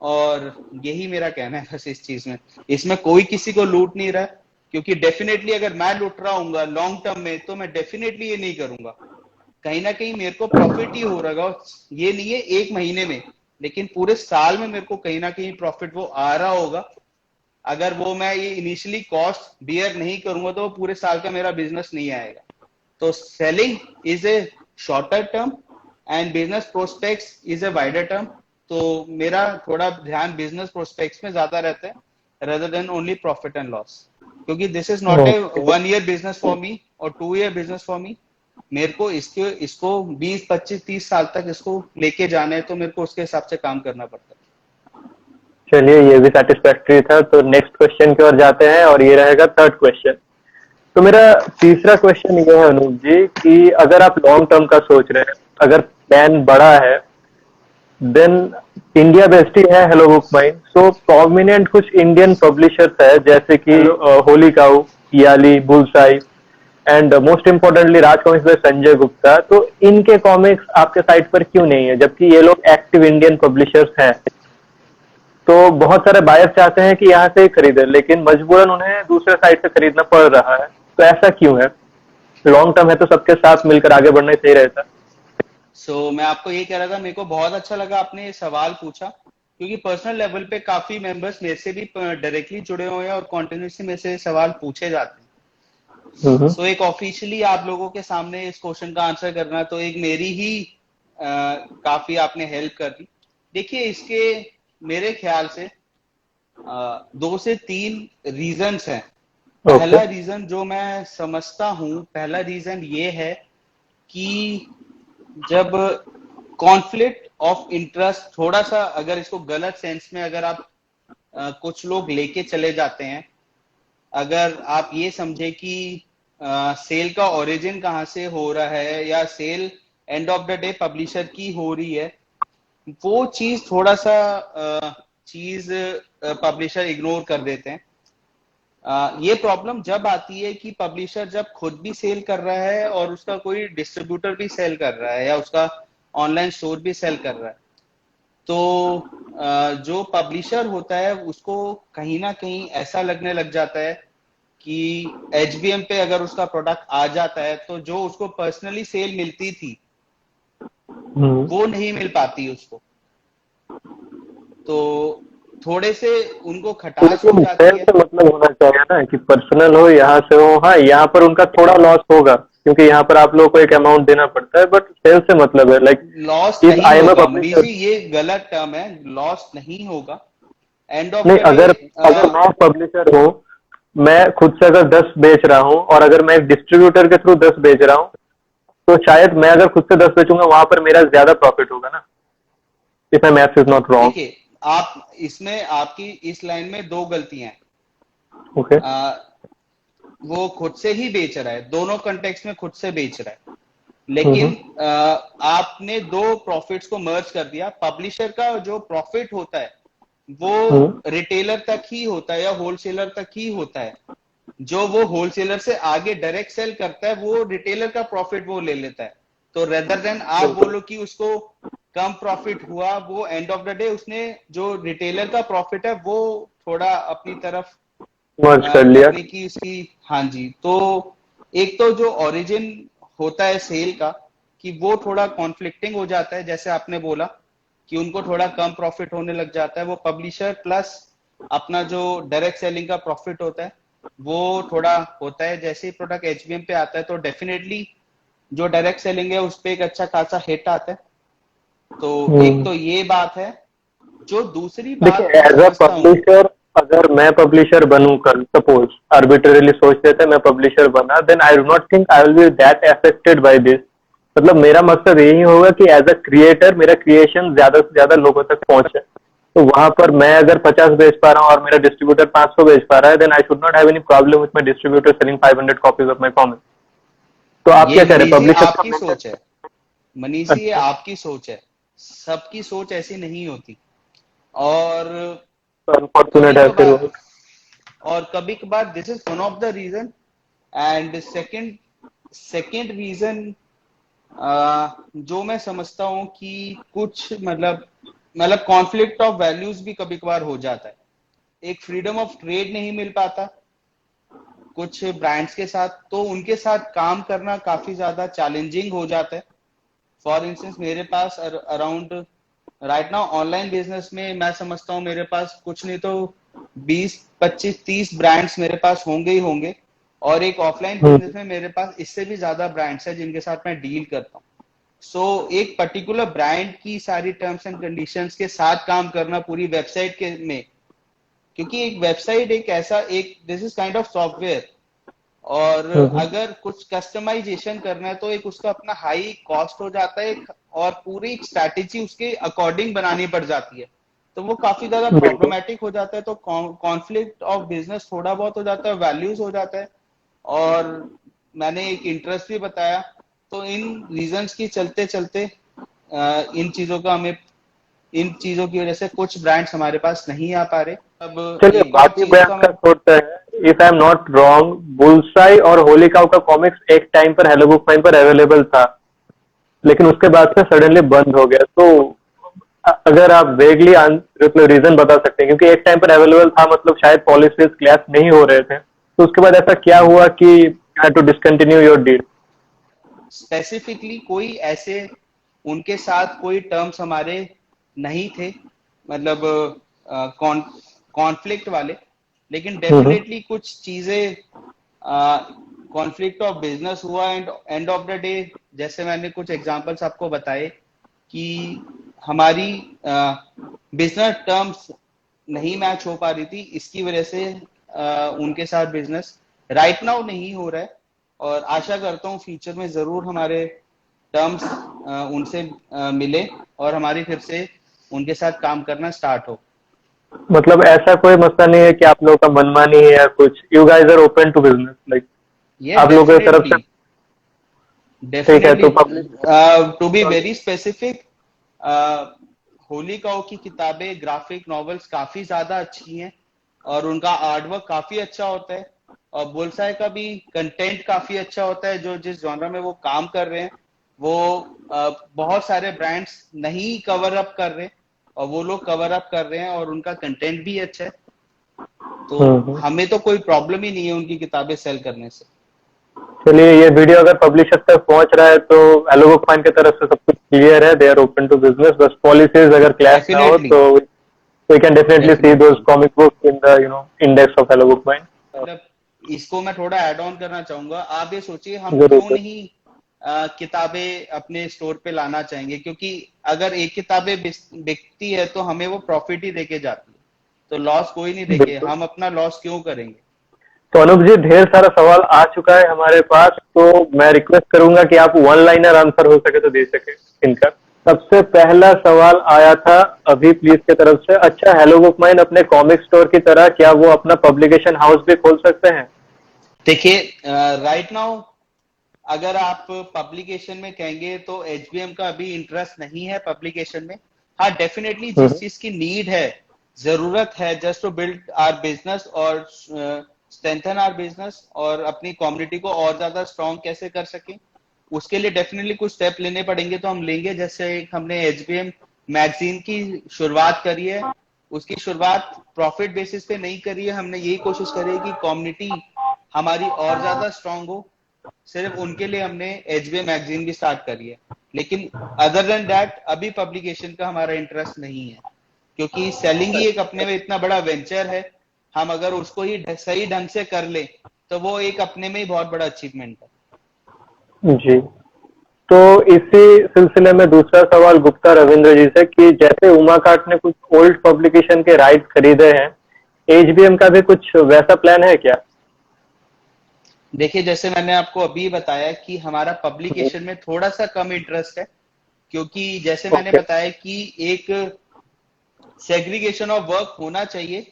और यही मेरा कहना है बस इस चीज में। इसमें कोई किसी को लूट नहीं रहा है, क्योंकि डेफिनेटली अगर मैं लूट रहा हूँ लॉन्ग टर्म में, तो मैं डेफिनेटली ये नहीं करूंगा। कहीं ना कहीं मेरे को प्रॉफिट ही हो रहा है, ये नहीं है 1 महीने में, लेकिन पूरे साल में मेरे को कहीं ना कहीं प्रॉफिट वो आ रहा होगा। अगर वो मैं ये इनिशियली कॉस्ट बियर नहीं करूंगा तो पूरे साल का मेरा बिजनेस नहीं आएगा। तो selling is a shorter term and business prospects is a wider term. तो मेरा थोड़ा ध्यान बिजनेस प्रोस्पेक्ट्स में ज्यादा रहता है rather than only profit and loss, क्योंकि this is not a 1 year business for me और 2 year बिजनेस फॉर मी। मेरे को इसको 20 25 30 साल तक इसको लेके जाना है, तो मेरे को उसके हिसाब से काम करना पड़ता है। चलिए, ये भी सेटिस्फैक्टरी था। तो नेक्स्ट क्वेश्चन की ओर जाते हैं और ये रहेगा थर्ड क्वेश्चन। तो मेरा तीसरा क्वेश्चन ये है अनूप जी कि अगर आप लॉन्ग टर्म का सोच रहे हैं, अगर प्लान बड़ा है, देन इंडिया बेस्ड ही है hello book mind. So prominent कुछ इंडियन पब्लिशर्स है जैसे कि Holy Cow, Yali, Bullseye and most importantly Raj comics by Sanjay Gupta. तो इनके कॉमिक्स आपके साइट पर क्यों नहीं है, जबकि ये लोग एक्टिव इंडियन पब्लिशर्स हैं? तो बहुत सारे बायर्स चाहते हैं कि यहाँ से ही खरीदें, लेकिन मजबूरन उन्हें दूसरे साइट से खरीदना पड़ रहा है। तो ऐसा क्यों है? लॉन्ग टर्म है तो सबके साथ मिलकर आगे बढ़ना ही सही रहता है। मैं आपको ये कह रहा था, मेरे को बहुत अच्छा लगा आपने ये सवाल पूछा, क्योंकि पर्सनल लेवल पे काफी मेंबर्स मेरे से भी डायरेक्टली जुड़े हुए हैं और कॉन्टिन्यूसली मेरे से सवाल पूछे जाते हैं। एक ऑफिशियली आप लोगों के सामने इस क्वेश्चन का आंसर करना, तो एक मेरी ही काफी आपने हेल्प कर दी। देखिए, इसके मेरे ख्याल से 2 से 3 रीजंस हैं। पहला रीजन जो मैं समझता हूं, पहला रीजन ये है कि जब कॉन्फ्लिक्ट ऑफ इंटरेस्ट थोड़ा सा, अगर इसको गलत सेंस में अगर आप कुछ लोग लेके चले जाते हैं, अगर आप ये समझे कि सेल का ओरिजिन कहाँ से हो रहा है या sale end of the day publisher की हो रही है, वो चीज थोड़ा सा चीज पब्लिशर इग्नोर कर देते हैं। ये प्रॉब्लम जब आती है कि पब्लिशर जब खुद भी सेल कर रहा है और उसका कोई डिस्ट्रीब्यूटर भी सेल कर रहा है या उसका ऑनलाइन स्टोर भी सेल कर रहा है, तो जो पब्लिशर होता है उसको कहीं ना कहीं ऐसा लगने लग जाता है कि एचबीएम पे अगर उसका प्रोडक्ट आ जाता है तो जो उसको पर्सनली सेल मिलती थी वो नहीं मिल पाती उसको। तो थोड़े से उनको खटास हो जाती है। से मतलब होना चाहिए ना कि पर्सनल हो, यहाँ से हो। हाँ, यहाँ पर उनका थोड़ा लॉस होगा क्योंकि यहाँ पर आप लोगों को एक अमाउंट देना पड़ता है, बट सेल से मतलब है। लाइक लॉस नहीं होगा मनीष जी, ये गलत टर्म है, लॉस नहीं होगा। एंड ऑफ नहीं, द अगर डे अगर मैं पब्लिशर हूँ, मैं खुद से अगर 10 बेच रहा हूँ और अगर मैं एक डिस्ट्रीब्यूटर के थ्रू 10 बेच रहा हूँ, तो शायद मैं अगर खुद से 10 बेचूंगा वहां पर मेरा ज्यादा प्रॉफिट होगा ना, if my maths is not wrong. देखिए, आप इसमें आपकी इस लाइन में 2 गलतियां हैं। ओके। वो खुद से ही बेच रहा है, दोनों कंटेक्स्ट में खुद से बेच रहा है, लेकिन आपने दो प्रॉफिट्स को मर्ज कर दिया। पब्लिशर का जो प्रॉफिट होता है वो रिटेलर तक ही होता है या होलसेलर तक ही होता है। जो वो होलसेलर से आगे डायरेक्ट सेल करता है वो रिटेलर का प्रॉफिट वो ले लेता है। तो रेदर देन आप बोलो कि उसको कम प्रॉफिट हुआ, वो एंड ऑफ द डे उसने जो रिटेलर का प्रॉफिट है वो थोड़ा अपनी तरफ मर्ज कर लिया। करने की उसकी। हाँ जी, तो एक तो जो ओरिजिन होता है सेल का कि वो थोड़ा कॉन्फ्लिक्टिंग हो जाता है, जैसे आपने बोला कि उनको थोड़ा कम प्रॉफिट होने लग जाता है। वो पब्लिशर प्लस अपना जो डायरेक्ट सेलिंग का प्रॉफिट होता है वो थोड़ा होता है। जैसे ही प्रोडक्ट एचबीएम पे आता है तो डेफिनेटली जो डायरेक्ट सेलिंग है उस पर एक अच्छा खासा हिट आता है। तो एक तो ये बात है। जो दूसरी देखिए, बात मैं एज अ समझता हूँ, पब्लिशर, अगर मैं पब्लिशर बनूं कल, सपोज आर्बिट्रेरली सोच लेते हैं मैं पब्लिशर बना, then I do not think I will be that affected by this. मतलब मेरा मकसद यही होगा कि एज अ क्रिएटर मेरा क्रिएशन ज्यादा से ज्यादा लोगों तक पहुंचे। तो वहां पर मैं अगर 50 बेच पा रहा हूँ और मेरा डिस्ट्रीब्यूटर 500 बेच पा रहा है, then I should not have any problem with my distributor selling 500 copies of my comic. तो आप ये क्या कह रहे हैं, मनीष जी पब्लिशर का आपकी सोच है। मनीष जी ये अच्छा, आपकी सोच है, सबकी सोच ऐसी नहीं होती। और अनफॉर्चुनेट कभी है फिर कभार वो। This is one of the reason. And second second reason जो मैं समझता हूँ कि कुछ मतलब कॉन्फ्लिक्ट ऑफ वैल्यूज भी कभी कभार हो जाता है। एक फ्रीडम ऑफ ट्रेड नहीं मिल पाता कुछ ब्रांड्स के साथ, तो उनके साथ काम करना काफी ज्यादा चैलेंजिंग हो जाता है। फॉर इंस्टेंस मेरे पास around right now online business में मैं समझता हूँ मेरे पास कुछ नहीं तो 20 25 30 ब्रांड्स मेरे पास होंगे ही होंगे। और एक ऑफलाइन बिजनेस में मेरे पास इससे भी ज्यादा ब्रांड्स है जिनके साथ मैं डील करता हूँ। सो एक पर्टिकुलर ब्रांड की सारी टर्म्स एंड कंडीशंस के साथ काम करना पूरी वेबसाइट के में, क्योंकि एक वेबसाइट एक ऐसा एक this is kind of software. और अगर कुछ कस्टमाइजेशन करना है तो एक उसका अपना हाई कॉस्ट हो जाता है और पूरी स्ट्रैटेजी उसके अकॉर्डिंग बनानी पड़ जाती है। तो वो काफी ज्यादा बिल्कुल। प्रॉब्लमेटिक हो जाता है। तो कॉन्फ्लिक्ट ऑफ बिजनेस थोड़ा बहुत हो जाता है, वैल्यूज हो जाता है। और मैंने एक इंटरेस्ट भी बताया। तो इन रीजंस की चलते चलते इन चीजों की वजह से कुछ ब्रांड्स हमारे पास नहीं आ पा रहे। अब चलिए, एक और बाकी चीज ब्रांड का का मैं, छोड़ते हैं। If I am not wrong, bullseye और होली काउ का कॉमिक्स एक टाइम पर हेलो बुक फाइन पर अवेलेबल था, लेकिन उसके बाद से सडनली बंद हो गया। तो अगर आप वेगली मतलब रीजन बता सकते हैं, क्योंकि एक टाइम पर अवेलेबल था, मतलब शायद पॉलिसीज क्लैश नहीं हो रहे थे, तो उसके बाद ऐसा क्या हुआ कि had to discontinue your deal? Specifically कोई ऐसे उनके साथ कोई टर्म्स हमारे नहीं थे, मतलब कॉन्फ्लिक्ट वाले। लेकिन डेफिनेटली कुछ चीजें कॉन्फ्लिक्ट ऑफ बिजनेस हुआ and and of the day जैसे मैंने कुछ एग्जांपल्स आपको बताए कि हमारी बिजनेस टर्म्स नहीं मैच हो पा रही थी। इसकी वजह से उनके साथ बिजनेस राइट नाउ नहीं हो रहा है। और आशा करता हूँ फ्यूचर में जरूर हमारे टर्म्स उनसे मिले और हमारी फिर से उनके साथ काम करना स्टार्ट हो। मतलब ऐसा कोई मसला नहीं है कि आप लोगों का मनमानी है या कुछ, you guys are open to business, like ये आप लोगों की तरफ डेफिनेटली से। ठीक है, डेफिनेटली तो पब्लिश। To be very specific, Holy Cow की किताबें ग्राफिक नॉवेल्स काफी ज्यादा अच्छी हैं और उनका आर्टवर्क काफी अच्छा होता है। और बुलसाई का भी कंटेंट काफी अच्छा होता है। जो जिस जॉनरा में वो काम कर रहे हैं वो बहुत सारे ब्रांड्स नहीं कवर अप कर रहे और वो लोग कवर अप कर रहे हैं और उनका कंटेंट भी अच्छा है। तो हम्म। हमें तो कोई प्रॉब्लम ही नहीं है उनकी किताबें सेल करने से। चलिए, ये वीडियो अगर पब्लिशर तक पहुंच रहा है तो हेलो बुक फाइन की तरफ से सब कुछ क्लियर है, they are open to business. बस पॉलिसीज अगर क्लैश ना हो डेफिनेटली तो we can definitely see those definitely comic books in the index of hello Book fine. मतलब इसको मैं थोड़ा ऐड ऑन करना चाहूंगा। आप ये सोचिए हम जरूर क्यों सर। नहीं किताबें अपने स्टोर पे लाना चाहेंगे, क्योंकि अगर एक किताबें बिकती है तो हमें वो प्रॉफिट ही देके जाती है। तो लॉस कोई नहीं देके, बिल्कुल। हम अपना लॉस क्यों करेंगे। तो अनूप जी, ढेर सारा सवाल आ चुका है हमारे पास, तो मैं रिक्वेस्ट करूंगा कि आप वन लाइनर आंसर हो सके तो दे सके इनका। सबसे पहला सवाल आया था अभी प्लीज की तरफ से, अच्छा हेलो बुक माइन अपने कॉमिक स्टोर की तरह क्या वो अपना पब्लिकेशन हाउस भी खोल सकते हैं? देखिए, राइट नाउ अगर आप पब्लिकेशन में कहेंगे तो एचबीएम का अभी इंटरेस्ट नहीं है पब्लिकेशन में। हाँ, डेफिनेटली जिस हम्म। चीज की नीड है, जरूरत है just to build our business और स्ट्रेंथन आवर बिजनेस और अपनी कम्युनिटी को और ज्यादा स्ट्रांग कैसे कर सके, उसके लिए डेफिनेटली कुछ स्टेप लेने पड़ेंगे तो हम लेंगे। जैसे एक हमने एचबीएम मैगजीन की शुरुआत करी है, उसकी शुरुआत प्रॉफिट बेसिस पे नहीं करी है, हमने यही कोशिश करी है कि कम्युनिटी हमारी और ज्यादा स्ट्रांग हो। सिर्फ उनके लिए हमने एचबीए मैगजीन भी स्टार्ट करी है, लेकिन अदर देन दैट अभी पब्लिकेशन का हमारा इंटरेस्ट नहीं है, क्योंकि सेलिंग ही एक अपने में इतना बड़ा वेंचर है। हम अगर उसको ही सही ढंग से कर ले तो वो एक अपने में ही बहुत बड़ा अचीवमेंट है। जी, तो इसी सिलसिले में दूसरा सवाल गुप्ता रविंद्र जी से कि जैसे उमाकाट ने कुछ ओल्ड पब्लिकेशन के राइट खरीदे हैं, एचबीएम का भी कुछ वैसा प्लान है क्या? देखिए, जैसे मैंने आपको अभी बताया कि हमारा पब्लिकेशन में थोड़ा सा कम इंटरेस्ट है, क्योंकि जैसे मैंने ओके। बताया कि एक सेग्रीगेशन ऑफ वर्क होना चाहिए।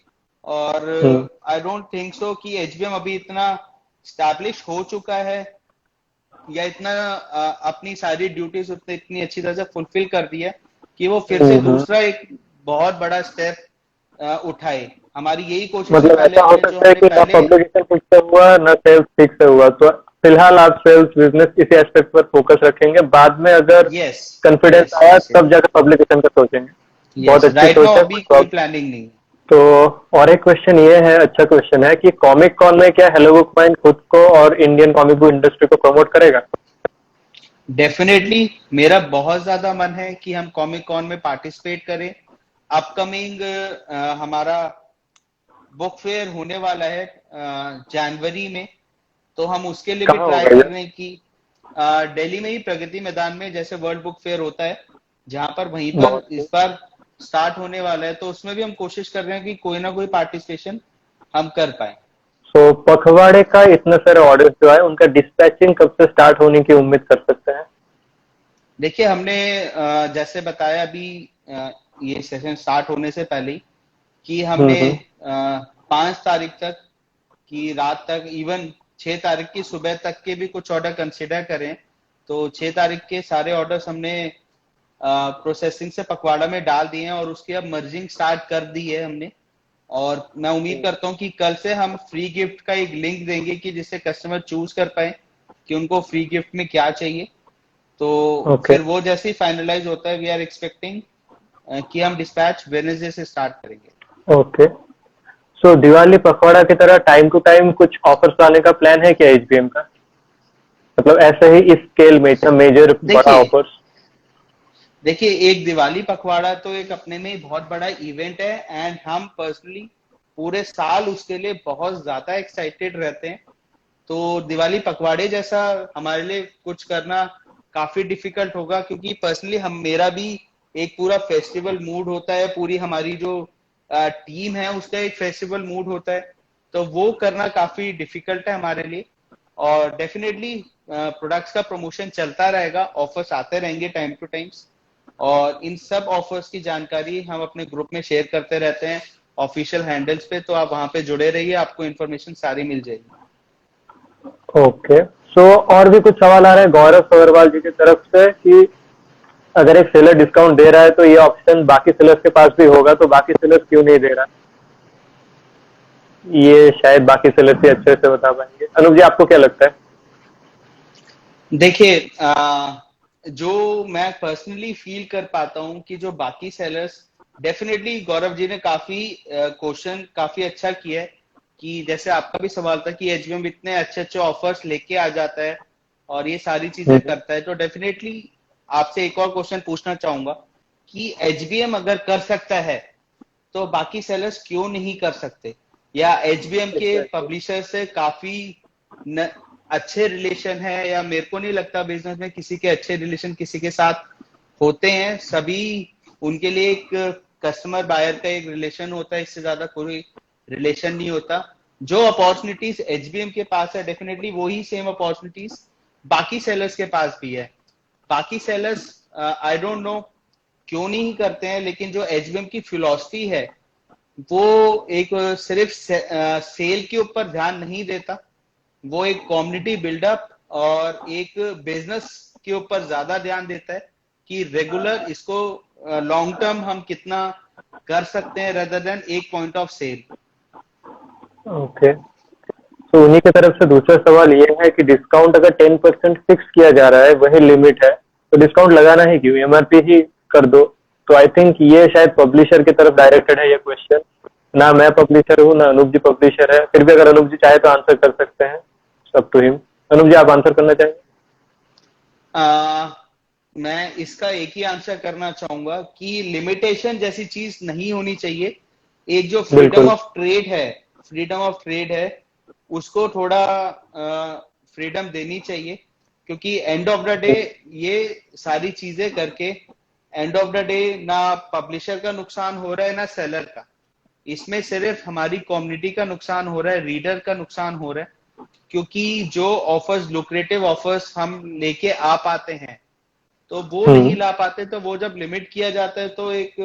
और हम्म। आई डोंट थिंक सो कि एचबीएम अभी इतना स्टैब्लिश हो चुका है या इतना अपनी सारी ड्यूटीज उतनी इतनी अच्छी तरह से फुलफिल कर दी है कि वो फिर से हम्म। दूसरा एक बहुत बड़ा स्टेप उठाए। हमारी यही कोशिश है, मतलब पहले ऐसा हो हमने जो सकता है हमने कि ना पहले। पब्लिकेशन ठीक से हुआ ना सेल्स ठीक से हुआ, तो फिलहाल आप सेल्स बिजनेस इसी एस्पेक्ट पर फोकस रखेंगे, बाद में अगर यस, कॉन्फिडेंस यस, आया यस, तब जाकर पब्लिकेशन का सोचेंगे। बहुत यस। अच्छी राइट सोच नाउ है, अभी कोई कोई प्रॉब्लम। प्लानिंग नहीं है। तो और एक क्वेश्चन ये है, अच्छा क्वेश्चन है कि कॉमिक कॉन में क्या हेलो बुक माइन खुद को और इंडियन कॉमिक बुक इंडस्ट्री को प्रमोट करेगा? डेफिनेटली मेरा बहुत ज्यादा मन है कि हम कॉमिक कॉन में पार्टिसिपेट करें। अपकमिंग हमारा बुक फेयर होने वाला है जनवरी में, तो हम उसके लिए भी कहाँ ट्राई होगा ये? कर रहे हैं कि दिल्ली में ही प्रगति मैदान में जैसे वर्ल्ड बुक फेयर होता है, जहां पर वहीं पर बहुत इस बार स्टार्ट होने वाला है, तो उसमें भी हम कोशिश कर रहे हैं कि कोई ना कोई पार्टिसिपेशन हम कर पाए। सो पखवाड़े का इतना सारा ऑर्डर जो है उनका डिस्पैचिंग कब से स्टार्ट होने की उम्मीद कर सकते हैं? देखिए, हमने जैसे बताया अभी ये सेशन स्टार्ट होने से पहले ही कि हमने हम्म। 5 तारीख तक की रात तक, इवन 6 तारीख की सुबह तक के भी कुछ ऑर्डर कंसिडर करें, तो 6 तारीख के सारे ऑर्डर्स हमने प्रोसेसिंग से पखवाड़ा में डाल दिए हैं और उसकी अब मर्जिंग स्टार्ट कर दी है हमने। और मैं उम्मीद करता हूँ कि कल से हम फ्री गिफ्ट का एक लिंक देंगे कि जिससे कस्टमर चूज कर पाए कि उनको फ्री गिफ्ट में क्या चाहिए। तो ओके। फिर वो जैसे ही फाइनलाइज होता है, वी आर एक्सपेक्टिंग कि हम डिस्पैच वेडनेसडे से स्टार्ट करेंगे। ओके। सो दिवाली पखवाड़ा की तरह टाइम टू टाइम कुछ ऑफर्स लाने का प्लान है क्या एचबीएम का? मतलब ऐसे ही इस स्केल में इतना मेजर बड़ा देखिए ऑफर्स? देखिए एक दिवाली पखवाड़ा तो एक अपने में ही बहुत बड़ा इवेंट है, एंड हम पर्सनली पूरे साल उसके लिए बहुत ज्यादा एक्साइटेड रहते हैं। तो दिवाली पखवाड़े जैसा हमारे लिए कुछ करना काफी डिफिकल्ट होगा, क्योंकि पर्सनली हम मेरा भी एक पूरा फेस्टिवल मूड होता है, पूरी हमारी जो टीम है उसका एक फेस्टिवल मूड होता है, तो वो करना काफी डिफिकल्ट है हमारे लिए। और डेफिनेटली प्रोडक्ट्स का प्रमोशन चलता रहेगा, ऑफर्स आते रहेंगे टाइम टू टाइम्स, और इन सब ऑफर्स की जानकारी हम अपने ग्रुप में शेयर करते रहते हैं ऑफिशियल हैंडल्स पे, तो आप वहां पे जुड़े रहिए, आपको इन्फॉर्मेशन सारी मिल जाएगी। ओके। सो और भी कुछ सवाल आ रहे हैं गौरव सवरवाल जी की तरफ से कि अगर एक सेलर डिस्काउंट दे रहा है तो ये ऑप्शन बाकी सेलर्स के पास भी होगा, तो बाकी सेलर्स क्यों नहीं दे रहा? ये शायद बाकी सेलर्स ही अच्छे से बता पाएंगे। अनूप जी, आपको क्या लगता है? देखिए, जो मैं पर्सनली फील कर पाता हूँ कि जो बाकी सेलर्स, डेफिनेटली गौरव जी ने काफी क्वेश्चन काफी अच्छा किया है कि जैसे आपका भी सवाल था कि एचबीएम इतने अच्छे अच्छे ऑफर्स लेके आ जाता है और ये सारी चीजें हम्म। करता है, तो डेफिनेटली आपसे एक और क्वेश्चन पूछना चाहूंगा कि एचबीएम अगर कर सकता है तो बाकी सेलर्स क्यों नहीं कर सकते, या एचबीएम के एग्जैक्टली। पब्लिशर से काफी न, अच्छे रिलेशन है, या मेरे को नहीं लगता बिजनेस में किसी के अच्छे रिलेशन किसी के साथ होते हैं। सभी उनके लिए एक कस्टमर बायर का एक रिलेशन होता है, इससे ज्यादा कोई रिलेशन नहीं होता। जो अपॉर्चुनिटीज एचबीएम के पास है, डेफिनेटली वही सेम अपॉर्चुनिटीज बाकी सेलर्स के पास भी है। बाकी सेलर्स आई डोंट नो क्यों नहीं करते हैं, लेकिन जो एचबीएम की फिलॉसफी है वो एक सिर्फ सेल के ऊपर ध्यान नहीं देता, वो एक कम्युनिटी बिल्डअप और एक बिजनेस के ऊपर ज्यादा ध्यान देता है कि रेगुलर इसको लॉन्ग टर्म हम कितना कर सकते हैं रेदर देन एक पॉइंट ऑफ सेल। ओके, तो उन्हीं की तरफ से दूसरा सवाल ये है कि डिस्काउंट अगर 10% फिक्स किया जा रहा है, वही लिमिट है, तो डिस्काउंट लगाना ही क्यों, एमआरपी ही कर दो। तो आई थिंक ये शायद पब्लिशर की तरफ डायरेक्टेड है ये क्वेश्चन। ना मैं पब्लिशर हूँ, ना अनूप जी पब्लिशर है, फिर भी अगर अनूप जी चाहे तो आंसर कर सकते हैं, सब टू हिम। अनूप जी, आप आंसर करना चाहेंगे? मैं इसका एक ही आंसर करना चाहूंगा कि लिमिटेशन जैसी चीज नहीं होनी चाहिए। एक जो बिल्कुल। फ्रीडम ऑफ ट्रेड है उसको थोड़ा फ्रीडम देनी चाहिए, क्योंकि एंड ऑफ द डे ये सारी चीजें करके एंड ऑफ द डे ना पब्लिशर का नुकसान हो रहा है ना सेलर का, इसमें सिर्फ हमारी कम्युनिटी का नुकसान हो रहा है, रीडर का नुकसान हो रहा है, क्योंकि जो ऑफर्स, लुक्रेटिव ऑफर्स हम लेके आ पाते हैं तो वो नहीं ला पाते, तो वो जब लिमिट किया जाता है तो एक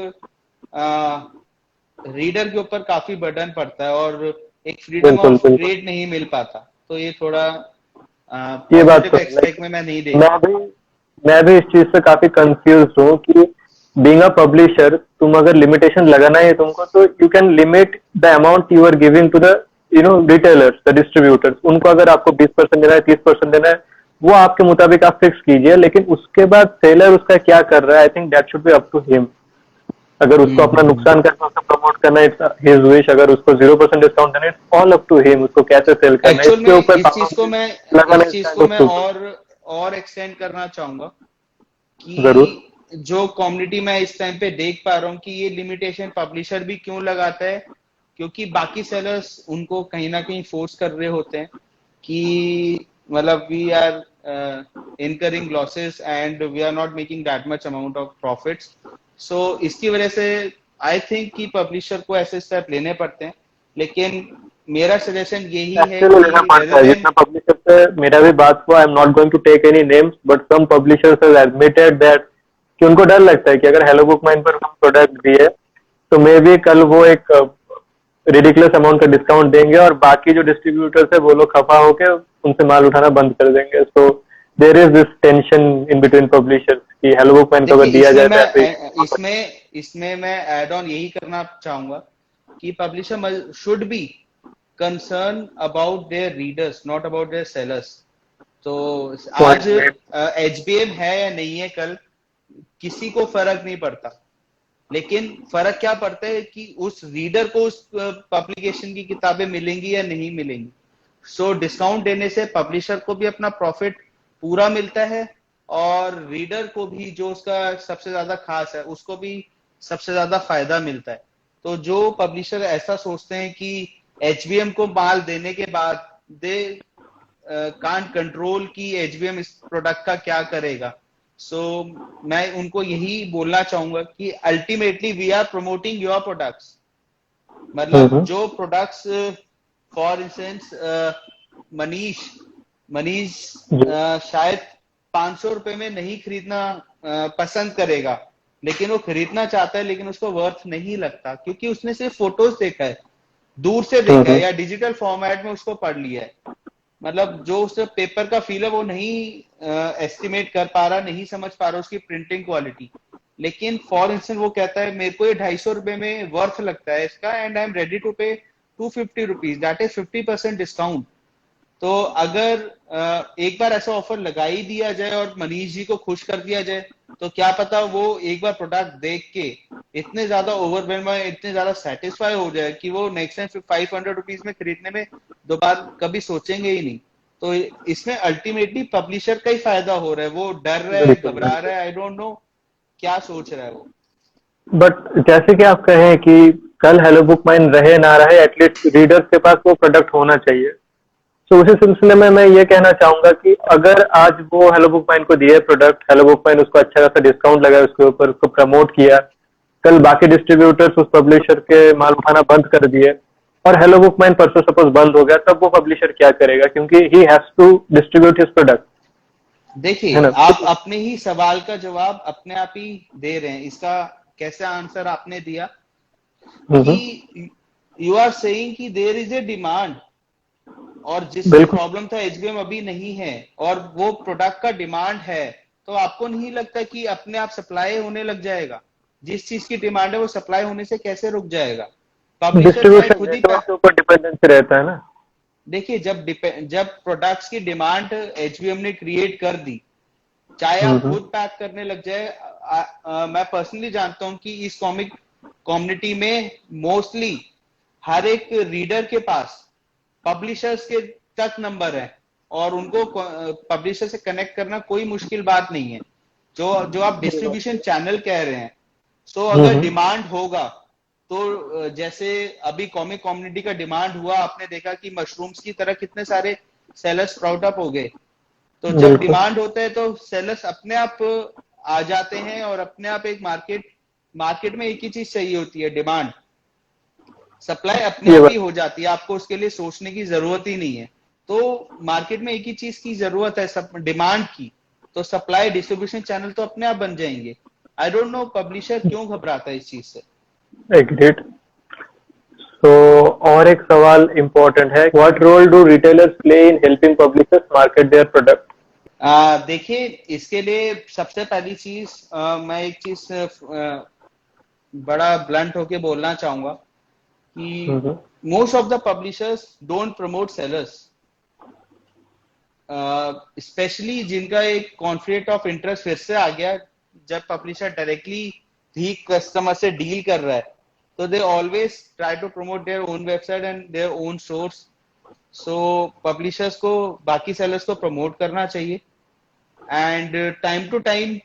रीडर के ऊपर काफी बर्डन पड़ता है और एक फ्रीडम ऑफ ट्रेड नहीं मिल पाता। तो ये थोड़ा ये बात तो एक्सपेक्ट में मैं नहीं देखता। मैं भी इस चीज से काफी कंफ्यूज हूँ कि बीइंग अ पब्लिशर, तुम अगर लिमिटेशन लगाना है तुमको, तो you can limit the amount you are giving to the retailers, the distributors. उनको अगर आपको 20% देना है, 30% देना है, वो आपके मुताबिक आप फिक्स कीजिए, लेकिन उसके बाद सेलर उसका क्या कर रहा है, I think that should be up to him. अगर उसको अपना नुकसान करना, उसको प्रमोट करना, इट्स हिज विश। अगर उसको 0% डिस्काउंट देना, it's all up to him, उसको कैसे सेल करना है, इसके ऊपर इस चीज को मैं और एक्सटेंड करना चाहूंगा कि जरूर। जो कम्युनिटी मैं इस टाइम पे देख पा रहा हूँ कि ये लिमिटेशन पब्लिशर भी क्यों लगाता है, क्योंकि बाकी सेलर्स उनको कहीं ना कहीं फोर्स कर रहे होते हैं कि मतलब we are incurring losses and we are not making that much amount of profits, so इसकी वजह से आई थिंक कि पब्लिशर को ऐसे स्टेप लेने पड़ते हैं। लेकिन मेरा सजेशन यही है कि लेना पड़ता है। जितना पब्लिशर से मेरा भी बात हुआ, I am not going to take any names, but some publishers have admitted that कि उनको डर लगता है कि अगर हेलो बुक माइन पर हम प्रोडक्ट दिए तो मे बी कल वो एक रिडिकुलस अमाउंट का डिस्काउंट देंगे और बाकी जो डिस्ट्रीब्यूटर्स है वो लोग खफा होकर उनसे माल उठाना बंद कर देंगे। So there is this tension in between publishers कि हेलो बुक माइन को अगर दिया जाए। इसमें मैं ऐड ऑन यही करना चाहूंगा कि publisher should be concern about their readers, not about their sellers. तो आज एचबीएम है या नहीं है कल किसी को फर्क नहीं पड़ता, लेकिन फर्क क्या पड़ता है कि उस रीडर को उस पब्लिकेशन की किताबें मिलेंगी या नहीं मिलेंगी। सो डिस्काउंट देने से पब्लिशर को भी अपना प्रॉफिट पूरा मिलता है और रीडर को भी जो उसका सबसे ज्यादा खास है उसको भी सबसे ज्यादा फायदा मिलता है। तो जो पब्लिशर ऐसा सोचते हैं कि एचबीएम को माल देने के बाद दे कांट कंट्रोल कि एचबीएम इस प्रोडक्ट का क्या करेगा, सो मैं उनको यही बोलना चाहूंगा कि ultimately we are promoting your products. मतलब जो प्रोडक्ट्स फॉर इंस्टेंस मनीष शायद 500 रुपए में नहीं खरीदना पसंद करेगा, लेकिन वो खरीदना चाहता है, लेकिन उसको वर्थ नहीं लगता क्योंकि उसने सिर्फ फोटोज देखा है, दूर से देखा है या डिजिटल फॉर्मेट में उसको पढ़ लिया है। मतलब जो उससे पेपर का फील है वो नहीं एस्टिमेट कर पा रहा, नहीं समझ पा रहा उसकी प्रिंटिंग क्वालिटी। लेकिन फॉर इंस्टेंस वो कहता है मेरे को ये 250 रुपए में वर्थ लगता है इसका and I am ready to pay 250 rupees, that is 50% discount. तो अगर एक बार ऐसा ऑफर लगा ही दिया जाए और मनीष जी को खुश कर दिया जाए तो क्या पता वो एक बार प्रोडक्ट देख के इतने ज्यादा ओवरवेल्म में, इतने ज्यादा सेटिस्फाई हो जाए कि वो नेक्स्ट टाइम 500 रुपीज में खरीदने में दोबारा कभी सोचेंगे ही नहीं। तो इसमें अल्टीमेटली पब्लिशर का ही फायदा हो रहा है, वो डर रहा है, घबरा रहा है, आई डोंट नो क्या सोच रहा है वो। बट जैसे कि आप कहें कि कल हेलो बुक माइन रहे ना रहे, एटलीस्ट रीडर्स के पास वो प्रोडक्ट होना चाहिए। तो उसी सिलसिले में मैं ये कहना चाहूंगा कि अगर आज वो हेलो बुक माइन को दिए प्रोडक्ट, हेलो बुक माइन उसको अच्छा खासा डिस्काउंट लगाया उसके ऊपर, उसको प्रमोट किया, कल बाकी डिस्ट्रीब्यूटर्स उस पब्लिशर के माल उठाना बंद कर दिए और हेलो बुक माइन परसों सपोज बंद हो गया, तब वो पब्लिशर क्या करेगा, क्योंकि he has to distribute his product. देखिए, है ना? आप अपने ही सवाल का जवाब अपने आप ही दे रहे हैं। इसका कैसे आंसर आपने दिया हम्म। कि यू आर सेइंग कि देयर इज ए डिमांड, और जिससे बिल्कुल। प्रॉब्लम था एचबीएम अभी नहीं है और वो प्रोडक्ट का डिमांड है, तो आपको नहीं लगता कि अपने आप सप्लाई होने लग जाएगा? जिस चीज की डिमांड है वो सप्लाई होने से कैसे रुक जाएगा? पब्लिशर चाहे डिस्ट्रीब्यूशन खुद ही नेटवर्क के ऊपर डिपेंडेंसी रहता है ना। देखिए, जब प्रोडक्ट्स की डिमांड एचबीएम ने क्रिएट कर दी, चाहे आप हम्म। खुद पैक करने लग जाए। मैं पर्सनली जानता हूं कि इस कॉमिक कम्युनिटी में मोस्टली हर एक रीडर के पास पब्लिशर्स के तक नंबर है, और उनको पब्लिशर से कनेक्ट करना कोई मुश्किल बात नहीं है। जो जो आप डिस्ट्रीब्यूशन चैनल कह रहे हैं, सो अगर हम्म। डिमांड होगा तो जैसे अभी कॉमिक कम्युनिटी का डिमांड हुआ, आपने देखा कि मशरूम्स की तरह कितने सारे सेलर्स स्प्राउट अप हो गए। तो जब बिल्कुल। डिमांड होता है तो सेलर्स अपने आप आ जाते हैं, और अपने आप एक मार्केट मार्केट में एक ही चीज चाहिए होती है, डिमांड। सप्लाई अपने ये आप बात। ही हो जाती है, आपको उसके लिए सोचने की जरूरत ही नहीं है। तो मार्केट में एक ही चीज की जरूरत है, सब डिमांड की। तो सप्लाई डिस्ट्रीब्यूशन चैनल तो अपने आप बन जाएंगे। आई डोंट नो पब्लिशर क्यों घबराता है इस चीज से। एग्रीड। तो और एक सवाल इम्पोर्टेंट है, what role do retailers play in helping publishers market their product? देखिए, इसके लिए सबसे पहली चीज, मैं एक चीज बड़ा ब्लंट होके बोलना चाहूंगा कि हम्म। Most of the publishers don't promote sellers, specially जिनका एक कॉन्फ्लिक्ट ऑफ इंटरेस्ट फिर से आ गया। जब पब्लिशर डायरेक्टली भी कस्टमर से डील कर रहा है, तो they always try to promote their own website and their own source. So publishers को बाकी सेलर्स को प्रमोट करना चाहिए, and time to time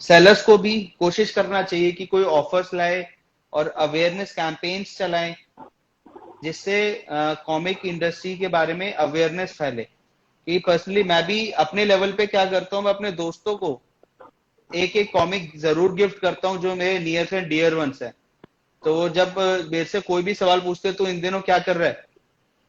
sellers को भी कोशिश करना चाहिए कि कोई ऑफर्स लाए और अवेयरनेस कैंपेन्स चलाएं, जिससे कॉमिक इंडस्ट्री के बारे में अवेयरनेस फैले। कि पर्सनली मैं भी अपने लेवल पे क्या करता हूँ, मैं अपने दोस्तों को एक एक कॉमिक जरूर गिफ्ट करता हूँ जो मेरे नियर एंड डियर वंस है। तो वो जब मेरे से कोई भी सवाल पूछते हैं, तो इन दिनों क्या कर रहा है,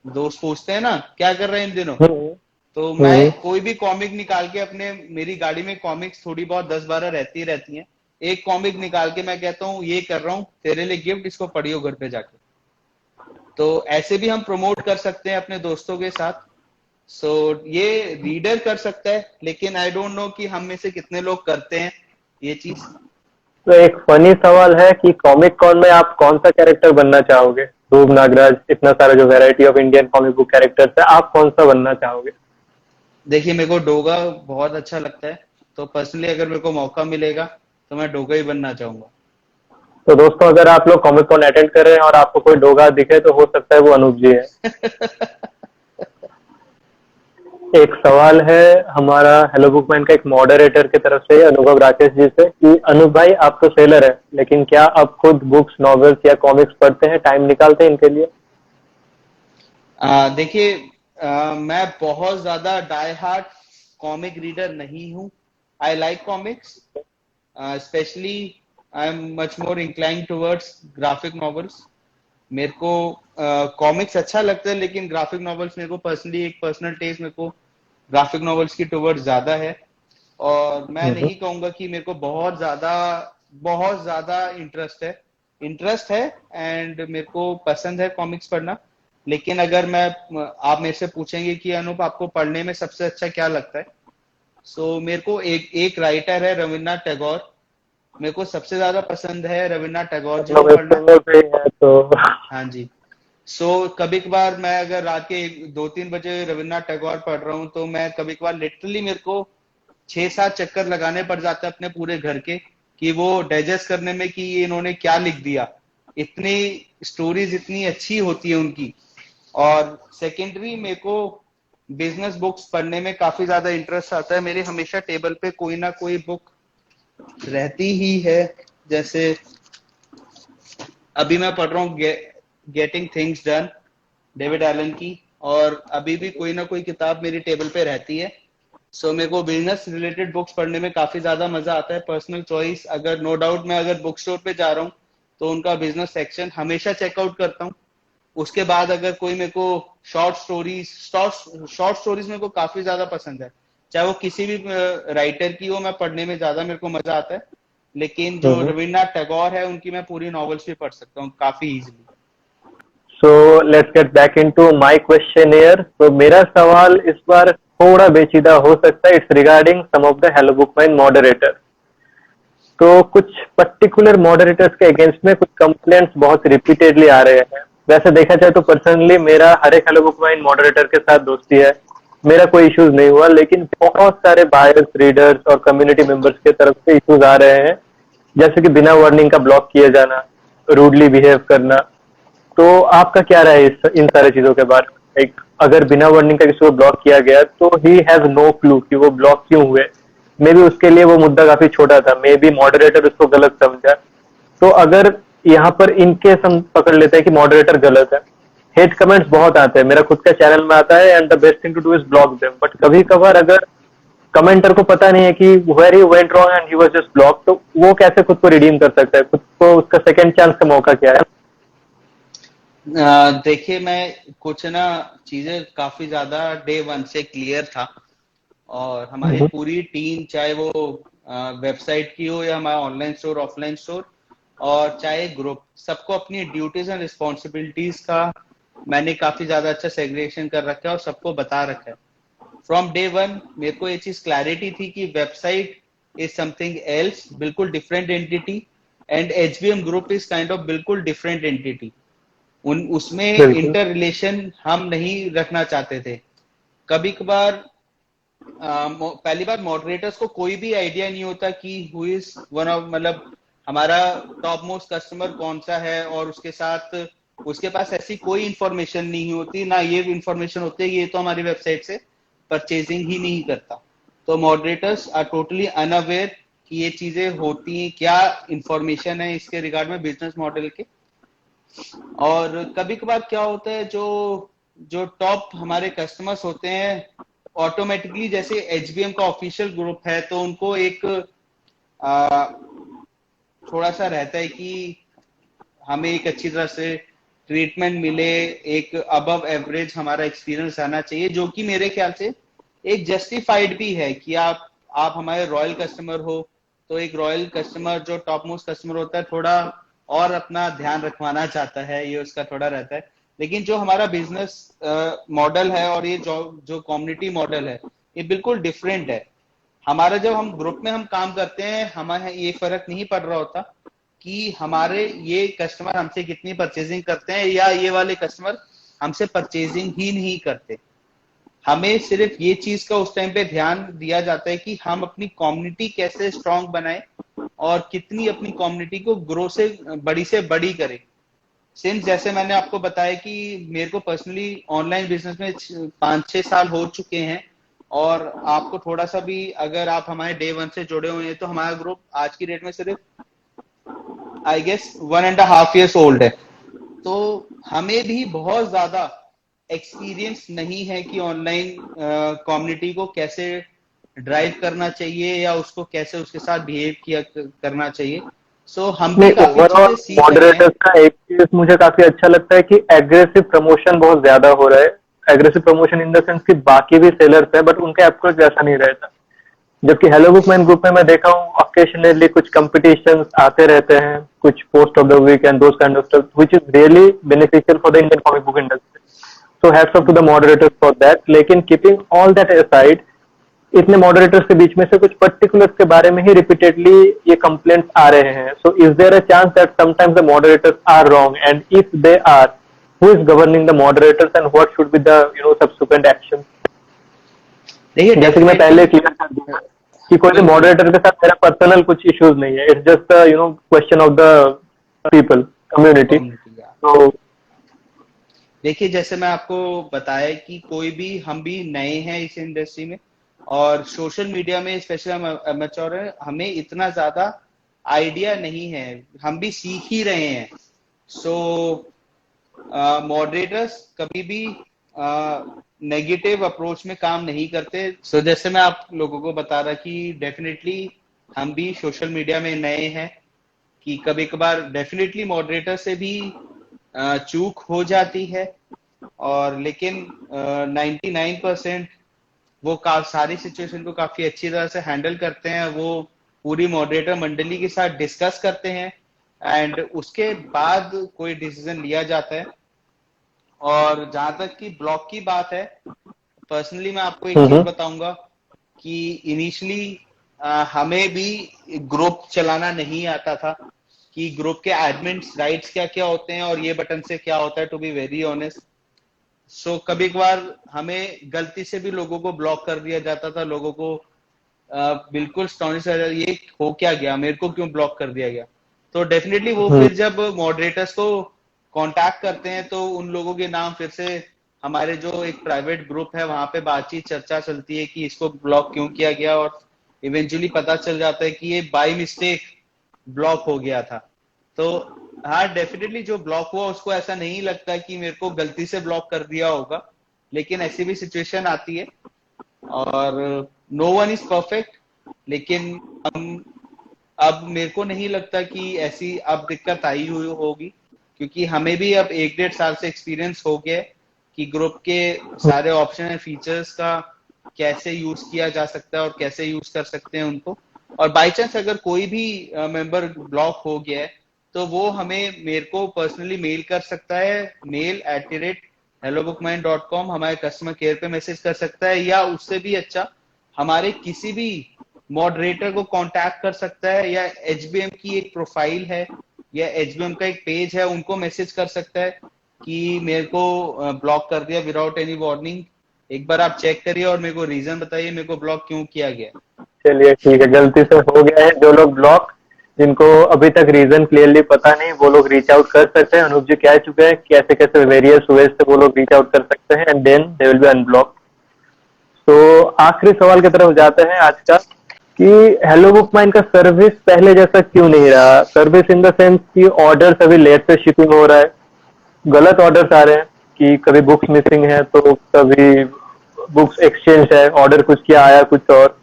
दोस्त पूछते हैं ना, क्या कर रहे हैं इन दिनों, हम्म। तो हम्म। मैं कोई भी कॉमिक निकाल के अपने, मेरी गाड़ी में कॉमिक्स थोड़ी बहुत 10-12 रहती हैं, एक कॉमिक निकाल के मैं कहता हूँ ये कर रहा हूँ तेरे लिए गिफ्ट, इसको पढ़ियो घर पे जाके। तो ऐसे भी हम प्रमोट कर सकते हैं अपने दोस्तों के साथ। सो ये रीडर कर सकता है, लेकिन आई डोंट नो कि हम में से कितने लोग करते हैं ये चीज। तो एक फनी सवाल है कि कॉमिक कॉन में आप कौन सा कैरेक्टर बनना चाहोगे? ध्रुव, नागराज, इतना सारा जो variety of Indian comic book characters है, आप कौन सा बनना चाहोगे? देखिए, मेरे को डोगा बहुत अच्छा लगता है, तो पर्सनली अगर मेरे को मौका मिलेगा तो मैं डोगा ही बनना चाहूंगा। तो दोस्तों, अगर आप लोग कॉमिक कॉन अटेंड कर रहे हैं और आपको कोई डोगा दिखे, तो हो सकता है वो अनूप जी है। एक सवाल है हमारा हेलो बुकमैन का एक मॉडरेटर की तरफ से, अनुभव राकेश जी से, कि अनूप भाई, आप तो सेलर है, लेकिन क्या आप खुद बुक्स, नॉवेल्स या कॉमिक्स पढ़ते हैं, टाइम निकालते हैं इनके लिए? देखिए, मैं बहुत ज्यादा डाई हार्ट कॉमिक रीडर नहीं हूँ। I like comics, specially I am much more incline towards graphic novels. मेरे को कॉमिक्स अच्छा लगता है, लेकिन ग्राफिक नॉवेल्स मेरे को पर्सनली, एक पर्सनल टेस्ट मेरे को ग्राफिक नॉवेल्स की टुवर्ड्स ज्यादा है। और मैं हम्म। नहीं कहूंगा कि मेरे को बहुत ज्यादा इंटरेस्ट है एंड मेरे को पसंद है कॉमिक्स पढ़ना। लेकिन अगर मैं आप मेरे से पूछेंगे कि अनूप आपको पढ़ने में सबसे अच्छा क्या लगता है, सो मेरे को एक एक राइटर है रविन्द्रनाथ टैगोर, मेरे को सबसे ज्यादा पसंद है रविन्द्रनाथ टैगोर जी को मतलब एक पढ़ना। सिंगल पे है तो। हाँ जी। सो कभी कभार मैं अगर रात के 2-3 बजे रविन्द्रनाथ टैगोर पढ़ रहा हूँ, तो मैं कभी कभार लिटरली मेरे को 6-7 चक्कर लगाने पड़ जाते हैं अपने पूरे घर के, कि वो डाइजेस्ट करने में कि ये इन्होंने क्या लिख दिया। इतनी स्टोरीज इतनी अच्छी होती है उनकी। और सेकेंडरी, मेरे को बिजनेस बुक्स पढ़ने में काफी ज्यादा इंटरेस्ट आता है। मेरे हमेशा टेबल पे कोई ना कोई बुक रहती ही है। जैसे अभी मैं पढ़ रहा हूँ getting things done, David Allen की, और अभी भी कोई ना कोई किताब मेरी टेबल पे रहती है। सो मेरे को बिजनेस रिलेटेड बुक्स पढ़ने में काफी ज्यादा मजा आता है। पर्सनल चॉइस, अगर नो डाउट मैं अगर बुक स्टोर पे जा रहा हूँ तो उनका बिजनेस सेक्शन हमेशा चेकआउट करता हूँ। उसके बाद अगर कोई मेरे को शॉर्ट स्टोरीज मेरे को काफी ज्यादा पसंद है, चाहे वो किसी भी राइटर की हो, मैं पढ़ने में ज्यादा मेरे को मजा आता है। लेकिन जो रविन्द्रनाथ टैगोर है उनकी मैं पूरी नॉवेल्स भी पढ़ सकता हूँ काफी easily. So let's get back into my question here. तो मेरा सवाल इस बार थोड़ा पेचीदा हो सकता है। It's regarding some of the Hello Book Mine moderator. तो कुछ पर्टिकुलर मॉडरेटर्स के अगेंस्ट में कुछ कंप्लेंट्स बहुत रिपीटेडली आ रहे हैं। वैसे देखा जाए तो पर्सनली मेरा हर एक हेलो बुक माइन मॉडरेटर के साथ दोस्ती है, मेरा कोई इश्यूज नहीं हुआ, लेकिन बहुत सारे बायर्स, रीडर्स और कम्युनिटी मेंबर्स की तरफ से इश्यूज आ रहे हैं, जैसे कि बिना वार्निंग का ब्लॉक किया जाना, रूडली बिहेव करना। तो आपका क्या राय है इन सारी चीजों के बारे में? एक अगर बिना वार्निंग का किसी को ब्लॉक किया गया तो ही हैज नो क्लू कि वो ब्लॉक क्यों हुए। मे बी उसके लिए वो मुद्दा काफी छोटा था, मे बी मॉडरेटर उसको गलत समझा। तो अगर यहाँ पर इनकेस हम पकड़ लेते हैं कि मॉडरेटर गलत है, हेट कमेंट्स बहुत आते हैं, मेरा खुद का चैनल में आता है, and the best thing to do is block them. But कभी कभार अगर कमेंटर को पता नहीं है कि where he went wrong and he was just block, तो वो कैसे खुद को रिडीम कर सकता है? खुद को उसका सेकंड चांस का मौका क्या है? देखिए, मैं कुछ ना चीजें काफी ज्यादा डे वन से क्लियर था, और हमारी पूरी टीम, चाहे वो वेबसाइट की हो या हमारा ऑनलाइन स्टोर, ऑफलाइन स्टोर, और चाहे ग्रुप, सबको अपनी ड्यूटीज एंड रिस्पॉन्सिबिलिटीज का मैंने काफी ज्यादा अच्छा सेग्रीगेशन कर रखा है और सबको बता रखा है। फ्रॉम डे वन मेरे को ये चीज क्लैरिटी थी कि वेबसाइट इज समथिंग एल्स, बिल्कुल different entity, and HBM group is kind of बिल्कुल डिफरेंट एंटिटी। उसमें इंटर रिलेशन हम नहीं रखना चाहते थे। कभी कभार पहली बार मॉडरेटर्स को कोई भी आइडिया नहीं होता कि हु इज वन ऑफ, मतलब हमारा टॉप मोस्ट कस्टमर कौन सा है, और उसके साथ उसके पास ऐसी कोई इंफॉर्मेशन नहीं होती, ना ये इंफॉर्मेशन होती है ये तो हमारी वेबसाइट से परचेजिंग ही नहीं करता। तो मॉडरेटर्स आर टोटली अनअवेयर कि ये चीजें होती हैं, क्या इंफॉर्मेशन है इसके रिगार्ड में बिजनेस मॉडल के। और कभी कभार क्या होता है, जो जो टॉप हमारे कस्टमर्स होते हैं, ऑटोमेटिकली जैसे एचबीएम का ऑफिशियल ग्रुप है तो उनको एक थोड़ा सा रहता है कि हमें एक अच्छी तरह से ट्रीटमेंट मिले, एक अबव एवरेज हमारा एक्सपीरियंस आना चाहिए, जो कि मेरे ख्याल से एक जस्टिफाइड भी है कि आप हमारे रॉयल कस्टमर हो। तो एक रॉयल कस्टमर जो टॉप मोस्ट कस्टमर होता है थोड़ा और अपना ध्यान रखवाना चाहता है, ये उसका थोड़ा रहता है। लेकिन जो हमारा बिजनेस मॉडल है और ये जो कम्युनिटी मॉडल है, ये बिल्कुल डिफरेंट है। हमारा जब हम ग्रुप में हम काम करते हैं, हमें ये फर्क नहीं पड़ रहा होता कि हमारे ये कस्टमर हमसे कितनी परचेजिंग करते हैं या ये वाले कस्टमर हमसे परचेजिंग ही नहीं करते। हमें सिर्फ ये चीज का उस टाइम पे ध्यान दिया जाता है कि हम अपनी कम्युनिटी कैसे स्ट्रांग बनाए और कितनी अपनी कम्युनिटी को ग्रो से बड़ी करें। सिंस जैसे मैंने आपको बताया कि मेरे को पर्सनली ऑनलाइन बिजनेस में 5-6 साल हो चुके हैं, और आपको थोड़ा सा भी अगर आप हमारे डे वन से जुड़े हुए हैं तो हमारा ग्रुप आज की डेट में सिर्फ आई गेस 1.5 years ओल्ड है। तो हमें भी बहुत ज्यादा एक्सपीरियंस नहीं है कि ऑनलाइन कम्युनिटी को कैसे ड्राइव करना चाहिए या उसको कैसे उसके साथ बिहेव किया करना चाहिए। सो हम भी काफी चीजें सीख रहे हैं। मॉडरेटर्स का एक चीज मुझे काफी अच्छा लगता है कि एग्रेसिव प्रमोशन बहुत ज्यादा हो रहा है। Aggressive promotion in the sense कि बाकी भी सेलर्स है बट उनका अप्रोच वैसा नहीं रहता। जबकि हेलो बुक मैन ग्रुप में मैं देखा हूँ ऑकेशनली कुछ कंपटीशंस आते रहते हैं, कुछ post of the week and those kind of stuff which is really beneficial for the Indian comic book industry. So hats off to the moderators for that. लेकिन कीपिंग ऑल दैट असाइड, इतने moderators के बीच में से कुछ particulars के बारे में ही रिपीटेडली ये कंप्लेंट्स आ रहे हैं। So is there a chance that sometimes the moderators are wrong, and if they are, who is governing the moderators and what should be the subsequent action? देखिए, जैसे कि मैं पहले क्लियर कर दूंगा कि कोई भी मॉडरेटर के साथ मेरा पर्सनल कुछ इश्यूज नहीं है। It's just question of the people, community. तो देखिए, जैसे मैं आपको बताया कि कोई भी, हम भी नए हैं इस इंडस्ट्री में, और सोशल मीडिया में स्पेशली हम अमेच्योर है, हमें इतना ज्यादा आइडिया नहीं है, हम भी सीख ही रहे हैं। सो मॉडरेटर्स कभी भी नेगेटिव अप्रोच में काम नहीं करते। सो जैसे मैं आप लोगों को बता रहा कि डेफिनेटली हम भी सोशल मीडिया में नए हैं, कि कभी कभार डेफिनेटली मॉडरेटर से भी चूक हो जाती है, और लेकिन 99% वो सारी सिचुएशन को काफी अच्छी तरह से हैंडल करते हैं। वो पूरी मॉडरेटर मंडली के साथ डिस्कस करते हैं एंड उसके बाद कोई डिसीजन लिया जाता है। और जहां तक कि ब्लॉग की बात है, पर्सनली मैं आपको एक चीज बताऊंगा कि इनिशियली हमें भी ग्रुप चलाना नहीं आता था कि ग्रुप के एडमिन्स राइट्स क्या क्या होते हैं और ये बटन से क्या होता है, टू बी वेरी ऑनेस्ट। सो कभी कभार हमें गलती से भी लोगों को ब्लॉक कर दिया जाता था, लोगों को बिल्कुल स्टॉनिश आ जाता, ये हो क्या गया, मेरे को क्यों ब्लॉक कर दिया गया। तो डेफिनेटली वो फिर जब मॉडरेटर्स को कांटेक्ट करते हैं तो उन लोगों के नाम फिर से हमारे जो एक प्राइवेट ग्रुप है वहां पे बातचीत चर्चा चलती है कि इसको ब्लॉक क्यों किया गया, और इवेंचुअली पता चल जाता है कि ये बाय मिस्टेक ब्लॉक हो गया था। तो हाँ, डेफिनेटली जो ब्लॉक हुआ उसको ऐसा नहीं लगता कि मेरे को गलती से ब्लॉक कर दिया होगा, लेकिन ऐसी भी सिचुएशन आती है और नो वन इज परफेक्ट। लेकिन हम अब मेरे को नहीं लगता कि ऐसी अब दिक्कत आई हुई होगी, क्योंकि हमें भी अब 1-1.5 साल से एक्सपीरियंस हो गया है कि ग्रुप के सारे ऑप्शन एंड फीचर्स का कैसे यूज किया जा सकता है और कैसे यूज कर सकते हैं उनको। और बाई चांस अगर कोई भी मेंबर ब्लॉक हो गया है तो वो हमें मेरे को पर्सनली मेल कर सकता है, mail@hellobookmind.com हमारे कस्टमर केयर पे मैसेज कर सकता है, या उससे भी अच्छा हमारे किसी भी मॉडरेटर को कांटेक्ट कर सकता है, या एचबीएम की एक प्रोफाइल है या एचबीएम का एक पेज है उनको मैसेज कर सकता है कि मेरे को ब्लॉक कर दिया विदाउट एनी वार्निंग, एक बार आप चेक करिए और मेरे को रीजन बताइए मेरे को ब्लॉक क्यों किया गया। चलिए ठीक है, गलती से हो गया है। जो लोग ब्लॉक, जिनको अभी तक रीजन क्लियरली पता नहीं, वो लोग रीच आउट कर सकते हैं। अनूप जी कह चुके हैं कैसे कैसे वेरियस वेज से वो लोग रीच आउट कर सकते हैं and then they will be unblock. तो आखिरी सवाल की तरफ जाते हैं आज का, कि हेलो बुक माइंड का सर्विस पहले जैसा क्यों नहीं रहा। सर्विस इन द सेंस कि ऑर्डर अभी लेट से शिपिंग हो रहा है, गलत ऑर्डर्स आ रहे हैं, कि कभी बुक्स मिसिंग है तो कभी बुक्स एक्सचेंज है, ऑर्डर कुछ किया आया कुछ और।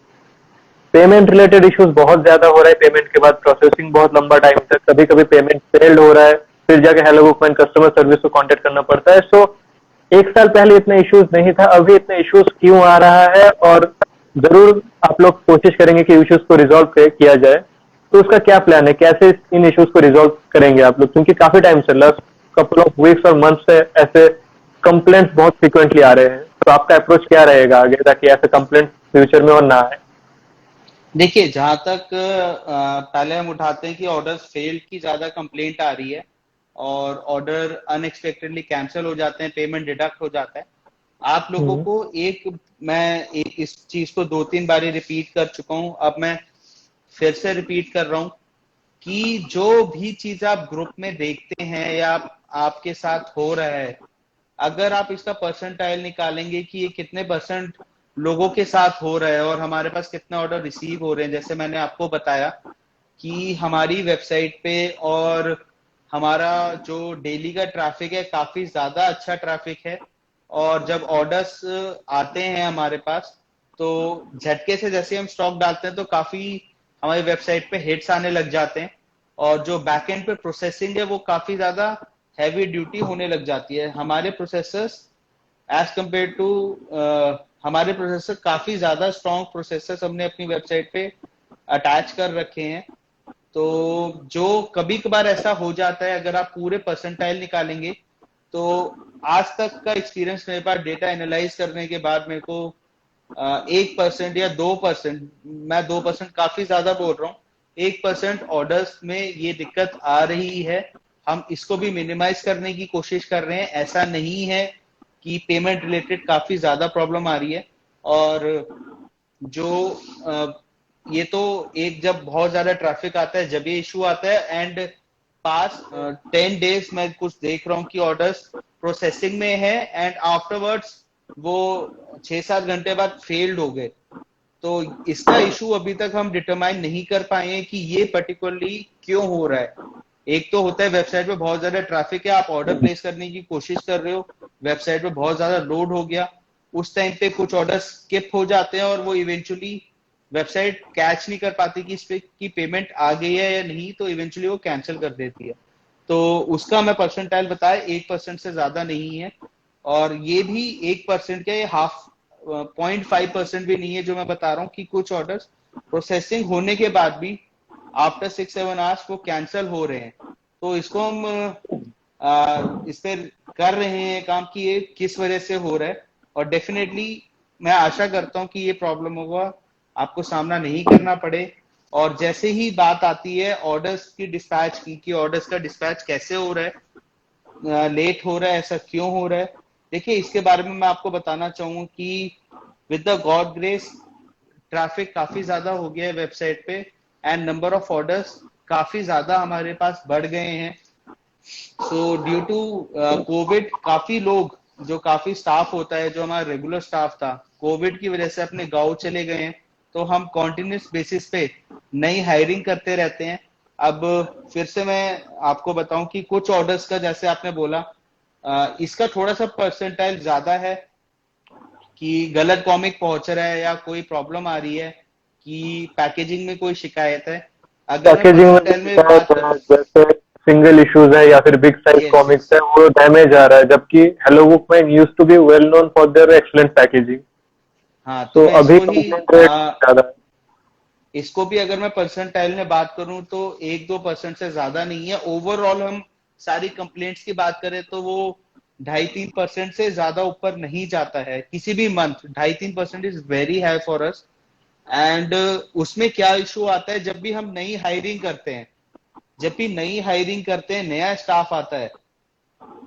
पेमेंट रिलेटेड इश्यूज बहुत ज्यादा हो रहा है, पेमेंट के बाद प्रोसेसिंग बहुत लंबा टाइम तक, कभी कभी पेमेंट फेल्ड हो रहा है, फिर जाके hello book mind customer service को कांटेक्ट करना पड़ता है। सो 1 साल पहले इतना इश्यूज नहीं था, अभी इतने इश्यूज क्यों आ रहा है, और जरूर आप लोग कोशिश करेंगे कि इश्यूज को रिजॉल्व किया जाए। तो उसका क्या प्लान है, कैसे इन इश्यूज को रिजॉल्व करेंगे आप लोग, क्योंकि काफी टाइम से, लास्ट कपल ऑफ वीक्स और मंथ से ऐसे कंप्लेंट्स बहुत फ्रिक्वेंटली आ रहे हैं। तो आपका अप्रोच क्या रहेगा आगे, ताकि ऐसे कंप्लेंट फ्यूचर में और ना आए। देखिए, जहां तक पहले हम उठाते हैं कि ऑर्डर्स फेल्ड की ज्यादा कंप्लेंट आ रही है और ऑर्डर अनएक्सपेक्टेडली कैंसिल हो जाते हैं, पेमेंट डिडक्ट हो जाता है। आप लोगों को इस चीज को 2-3 बारी रिपीट कर चुका हूं, अब मैं फिर से रिपीट कर रहा हूं कि जो भी चीज आप ग्रुप में देखते हैं या आपके साथ हो रहा है, अगर आप इसका परसेंटाइल निकालेंगे कि ये कितने परसेंट लोगों के साथ हो रहा है और हमारे पास कितने ऑर्डर रिसीव हो रहे हैं, जैसे मैंने आपको बताया कि हमारी वेबसाइट पे और हमारा जो डेली का ट्रैफिक है काफी ज्यादा अच्छा ट्रैफिक है, और जब ऑर्डर्स आते हैं हमारे पास तो झटके से जैसे हम स्टॉक डालते हैं तो काफी हमारी वेबसाइट पे हिट्स आने लग जाते हैं, और जो बैकएंड पे प्रोसेसिंग है वो काफी ज्यादा हैवी ड्यूटी होने लग जाती है। हमारे प्रोसेसर्स एज कम्पेयर टू हमारे प्रोसेसर काफी ज्यादा स्ट्रॉन्ग प्रोसेसर्स हमने अपनी वेबसाइट पे अटैच कर रखे हैं। तो जो कभी कभार ऐसा हो जाता है, अगर आप पूरे परसेंटाइल निकालेंगे तो आज तक का एक्सपीरियंस मेरे पास डेटा एनालाइज करने के बाद मेरे को 1% या 2%, मैं 2% काफी ज्यादा बोल रहा हूँ, 1% ऑर्डर्स में ये दिक्कत आ रही है। हम इसको भी मिनिमाइज करने की कोशिश कर रहे हैं, ऐसा नहीं है कि पेमेंट रिलेटेड काफी ज्यादा प्रॉब्लम आ रही है। और जो ये तो एक जब बहुत ज्यादा ट्रैफिक आता है जब ये इशू आता है, एंड पास 10 डेज मैं कुछ देख रहा हूँ कि ऑर्डर्स प्रोसेसिंग में है एंड आफ्टरवर्ड्स वो 6-7 घंटे बाद फेल्ड हो गए। तो इसका इशू अभी तक हम डिटरमाइन नहीं कर पाए हैं कि ये पर्टिकुलरली क्यों हो रहा है। एक तो होता है वेबसाइट पे बहुत ज्यादा ट्रैफिक है, आप ऑर्डर प्लेस करने की कोशिश कर रहे हो, वेबसाइट पे बहुत ज्यादा लोड हो गया, उस टाइम पे कुछ ऑर्डर स्किप हो जाते हैं और वो इवेंचुअली वेबसाइट कैच नहीं कर पाती कि इस पे की पेमेंट आ गई है या नहीं, तो इवेंचुअली वो कैंसिल कर देती है। तो उसका मैं परसेंटाइल बताया 1% से ज्यादा नहीं है। और ये भी 1% का, ये 0.5% भी नहीं है जो मैं बता रहा हूँ कि कुछ ऑर्डर्स प्रोसेसिंग होने के बाद भी आफ्टर 6-7 आवर्स वो कैंसिल हो रहे हैं। तो इसको हम इस पे कर रहे हैं काम कि ये किस वजह से हो रहा है, और डेफिनेटली मैं आशा करता हूँ कि ये प्रॉब्लम होगा आपको सामना नहीं करना पड़े। और जैसे ही बात आती है ऑर्डर्स की डिस्पैच की, कि ऑर्डर्स का डिस्पैच कैसे हो रहा है, लेट हो रहा है, ऐसा क्यों हो रहा है, देखिए इसके बारे में मैं आपको बताना चाहूंगा कि with the God grace traffic काफी ज्यादा हो गया है वेबसाइट पे, एंड नंबर ऑफ ऑर्डर्स काफी ज्यादा हमारे पास बढ़ गए हैं। सो ड्यू टू कोविड काफी लोग, जो काफी स्टाफ होता है, जो हमारा रेगुलर स्टाफ था, कोविड की वजह से अपने गांव चले गए हैं। तो हम कॉन्टिन्यूस बेसिस पे नई हायरिंग करते रहते हैं। अब फिर से मैं आपको बताऊं कि कुछ ऑर्डर्स का, जैसे आपने बोला, इसका थोड़ा सा परसेंटाइल ज्यादा है कि गलत कॉमिक पहुंच रहा है या कोई प्रॉब्लम आ रही है कि पैकेजिंग में कोई शिकायत है। अगर मैं पैकेजिंग में भी परसेंटाइल में बात शिकायत है, करूं, जैसे सिंगल इश्यूज है या फिर big size yes yes, comics है वो डैमेज आ रहा है, जबकि हेलो बुक में used to be well known for their excellent packaging. हाँ तो तो मैं अभी इसको ही कंप्लेंट रेट ज्यादा है। इसको भी अगर मैं परसेंटाइल में बात करूं तो 1-2% से ज्यादा नहीं है। ओवरऑल हम सारी कंप्लेंट्स की बात करें तो वो 2.5-3% से ज्यादा ऊपर नहीं जाता है किसी भी month. 2.5-3% is very high for us. And उसमें क्या इशू आता है, जब भी हम नई हायरिंग करते हैं, जब भी नई हायरिंग करते हैं, नया स्टाफ आता है,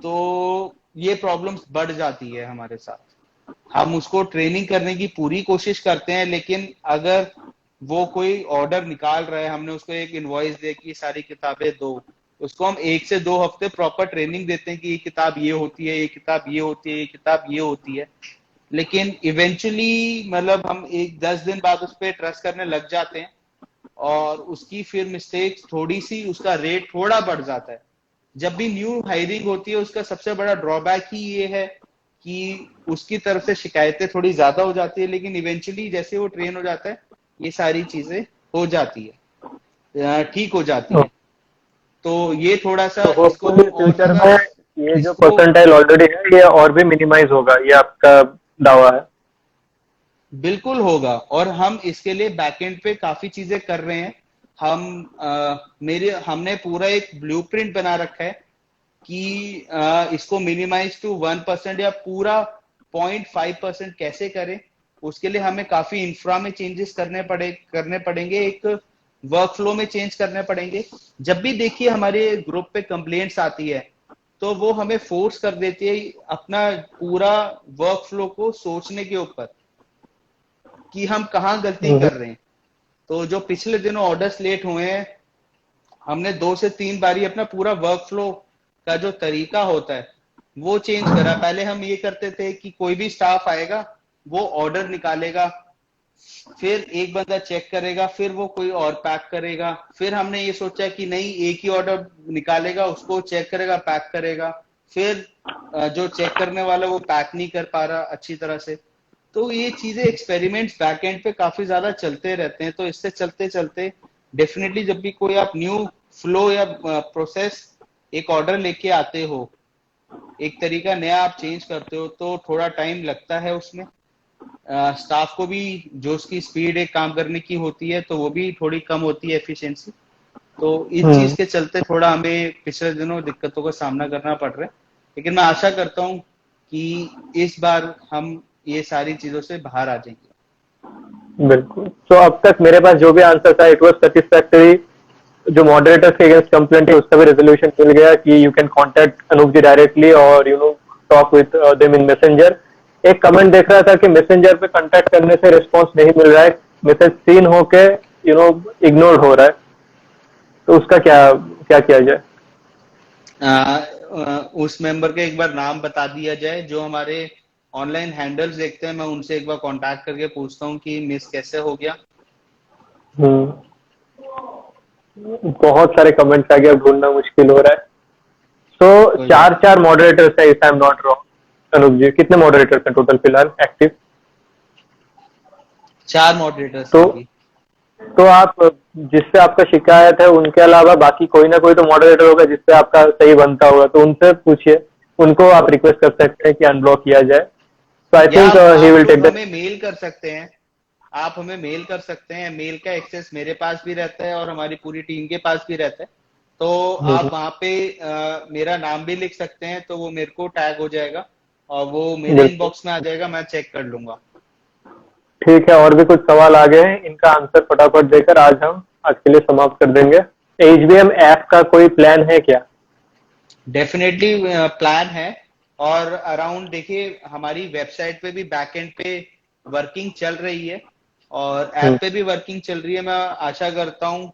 तो ये प्रॉब्लम्स बढ़ जाती है हमारे साथ। हम उसको ट्रेनिंग करने की पूरी कोशिश करते हैं, लेकिन अगर वो कोई ऑर्डर निकाल रहा है, हमने उसको एक इनवॉइस दे कि सारी किताबें दो, उसको हम 1 से 2 हफ्ते प्रॉपर ट्रेनिंग देते हैं कि ये किताब ये होती है, ये किताब ये होती है, ये किताब ये होती है, लेकिन इवेंचुअली मतलब हम 10 दिन बाद उस पर ट्रस्ट करने लग जाते हैं, और उसकी फिर मिस्टेक थोड़ी सी, उसका रेट थोड़ा बढ़ जाता है। जब भी न्यू हायरिंग होती है उसका सबसे बड़ा ड्रॉबैक ही ये है कि उसकी तरफ से शिकायतें थोड़ी ज्यादा हो जाती है, लेकिन इवेंचुअली जैसे वो ट्रेन हो जाता है ये सारी चीजें हो जाती है, ठीक हो जाती है। तो ये थोड़ा सा तो इसको होपफुली हम और फ्यूचर ज्यादा में ये जो इसको परसेंटाइल ऑलरेडी है ये और भी मिनिमाइज होगा, ये आपका दावा है? बिल्कुल होगा, और हम इसके लिए बैकएंड पे काफी चीजें कर रहे हैं। हमने पूरा एक ब्लूप्रिंट बना रखा है कि इसको मिनिमाइज टू 1% या पूरा 0.5% कैसे करें। उसके लिए हमें काफी इंफ्रा में चेंजेस करने पड़ेंगे, एक वर्कफ्लो में चेंज करने पड़ेंगे। जब भी देखिए हमारे ग्रुप पे कंप्लेंट्स आती है तो वो हमें फोर्स कर देती है अपना पूरा वर्कफ्लो को सोचने के ऊपर कि हम कहाँ गलती कर रहे हैं। तो जो पिछले दिनों ऑर्डर्स लेट हुए हैं, हमने 2 से 3 बारी अपना पूरा वर्कफ्लो का जो तरीका होता है वो चेंज करा। पहले हम ये करते थे कि कोई भी स्टाफ आएगा, वो ऑर्डर निकालेगा, फिर एक बंदा चेक करेगा, फिर वो कोई और पैक करेगा। फिर हमने ये सोचा कि नहीं, एक ही ऑर्डर निकालेगा, उसको चेक करेगा, पैक करेगा। फिर जो चेक करने वाला वो पैक नहीं कर पा रहा अच्छी तरह से। तो ये चीजें, एक्सपेरिमेंट्स बैक एंड पे काफी ज्यादा चलते रहते हैं। तो इससे चलते चलते डेफिनेटली जब भी कोई आप न्यू फ्लो या प्रोसेस, एक ऑर्डर लेके आते हो, एक तरीका नया आप चेंज करते हो, तो थोड़ा टाइम लगता है उसमें। स्टाफ को भी जो उसकी स्पीड एक काम करने की होती है तो वो भी थोड़ी कम होती है, एफिशिएंसी। तो इस चीज के चलते थोड़ा हमें पिछले दिनों दिक्कतों का सामना करना पड़ रहा है, लेकिन मैं आशा करता हूँ कि इस बार हम ये सारी चीजों से बाहर आ जाएंगे। बिल्कुल। तो अब तक मेरे पास जो भी आंसर था इट वाज सेटिस्फैक्टरी। जो मॉडरेटर्स के अगेंस्ट कंप्लेंट है उसका भी रेजोल्यूशन मिल गया कि you can contact Anoop ji directly और talk with them in messenger. एक कमेंट देख रहा था कि मैसेंजर पे कांटेक्ट करने से रिस्पांस नहीं मिल रहा है, मैसेज सीन होके इग्नोर हो रहा है, तो उसका क्या क्या किया जाए? उस मेंबर के एक बार नाम बता दिया जाए, जो हमारे ऑनलाइन हैंडल्स देखते हैं, मैं उनसे एक बार कांटेक्ट करके पूछता हूँ कि मिस कैसे हो गया। बहुत सारे कमेंट्स आ गए, अब ढूंढना मुश्किल हो रहा है। तो कोई बात चार चार मॉडरेटर्स है, if I am not wrong. Anoop ji, कितने मॉडरेटर्स हैं टोटल फिलहाल एक्टिव? 4 मॉडरेटर्स तो हैं अभी। तो आप जिससे आपका शिकायत है उनके अलावा बाकी कोई ना कोई तो मॉडरेटर होगा जिससे आपका सही बनता होगा, तो उनसे पूछिए उनको आप रिक्वेस्ट कर सकते हैं कि अनब्लॉक किया जाए। तो आई या थिंक ही आप विल टेक लोग दैट। हमें मेल कर सकते हैं, आप हमें मेल कर सकते हैं, मेल का एक्सेस मेरे पास भी रहता है और हमारी पूरी टीम के पास भी रहता है। तो आप वहां पे मेरा नाम भी लिख सकते हैं, तो वो मेरे को टैग हो जाएगा और वो मेरे बिल्कुल इनबॉक्स में आ जाएगा, मैं चेक कर लूंगा। ठीक है। और भी कुछ सवाल आ गए हैं, इनका आंसर फटाफट देकर आज के लिए समाप्त कर देंगे। HBM ऐप का कोई प्लान है क्या? डेफिनेटली प्लान है। और अराउंड देखिए हमारी वेबसाइट पे भी बैकएंड पे वर्किंग चल रही है और ऐप पे भी वर्किंग चल रही है। मैं आशा करता हूँ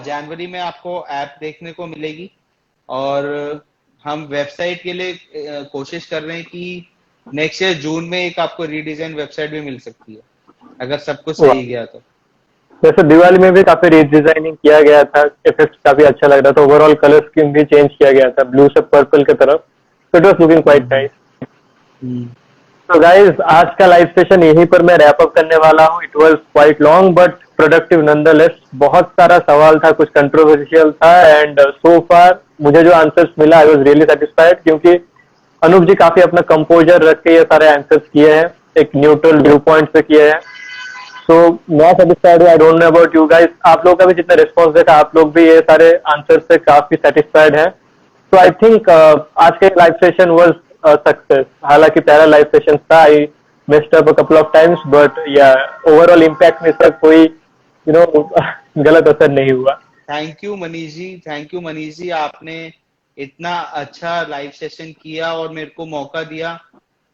जनवरी में आपको ऐप देखने को मिलेगी। और हम वेबसाइट के लिए कोशिश कर रहे हैं कि नेक्स्ट ईयर जून में एक आपको रीडिजाइन वेबसाइट भी मिल सकती है, अगर सब कुछ वाह, सही गया तो। जैसे दिवाली में भी काफी रीडिजाइनिंग किया गया था, इफेक्ट काफी अच्छा लग रहा था, ओवरऑल कलर स्कीम भी चेंज किया गया था ब्लू से पर्पल की तरफ। It was looking quite nice. Hmm. तो गाइस आज का लाइव सेशन यहीं पर मैं रैप अप करने वाला हूँ। It was quite long but productive nonetheless. बहुत सारा सवाल था, कुछ कंट्रोवर्शियल था, एंड सो फार मुझे जो आंसर्स मिला आई वाज रियली सेटिस्फाइड, क्योंकि अनूप जी काफी अपना कंपोजर रख के ये सारे आंसर्स किए हैं, एक न्यूट्रल व्यू पॉइंट से किए हैं। सो मैं सेटिस्फाइड हूँ। I don't know about you guys, आप लोगों का भी जितना रिस्पॉन्स देखा, आप लोग भी ये सारे आंसर से काफी सेटिस्फाइड हैं। तो आई थिंक आज के लाइव सेशन वाज सक्सेस। हालांकि पहला लाइव सेशन था, I missed up a couple of times, but yeah overall impact में इसका कोई गलत असर नहीं हुआ। Thank you Manish ji, thank you Manish ji, आपने इतना अच्छा लाइव सेशन किया और मेरे को मौका दिया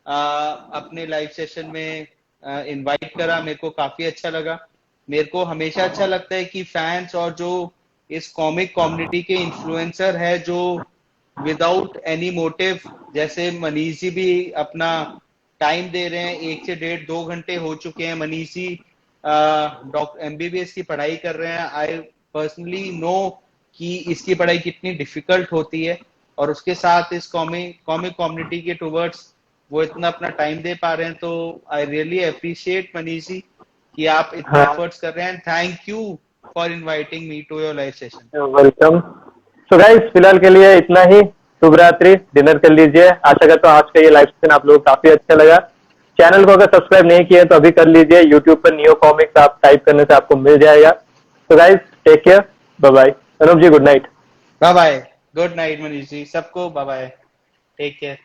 अपने लाइव सेशन में इनवाइट करा। मेरे को काफी अच्छा लगा। मेरे को हमेशा अच्छा लगता है कि फैंस और जो इस कॉमिक कम्युनिटी के इन्फ्लुएंसर है जो विदाउट एनी मोटिव, जैसे मनीष जी भी अपना टाइम दे रहे हैं, 1 से 1.5 2 घंटे हो चुके हैं। मनीष जी डॉक्टर MBBS की पढ़ाई कर रहे हैं। आई पर्सनली नो कि इसकी पढ़ाई कितनी डिफिकल्ट होती है और उसके साथ इस कॉमिक कम्युनिटी के टुवर्ड्स वो इतना अपना टाइम दे पा रहे हैं। तो I really appreciate Manish ji कि आप इतना हाँ, एफर्ट्स कर रहे हैं। Thank you for inviting me to your live session. Welcome. So guys फिलहाल के लिए इतना ही। शुभ रात्रि, डिनर कर लीजिए। आशा करता हूँ आज का ये लाइव सेशन आप लोगों को काफी अच्छा लगा। चैनल को अगर सब्सक्राइब नहीं किया तो अभी कर लीजिए। यूट्यूब पर नियो कॉमिक्स आप टाइप करने से आपको मिल जाएगा। तो guys take care, bye bye. Anup ji good night. Bye bye, good night Manish ji, सबको बाय बाय, टेक केयर।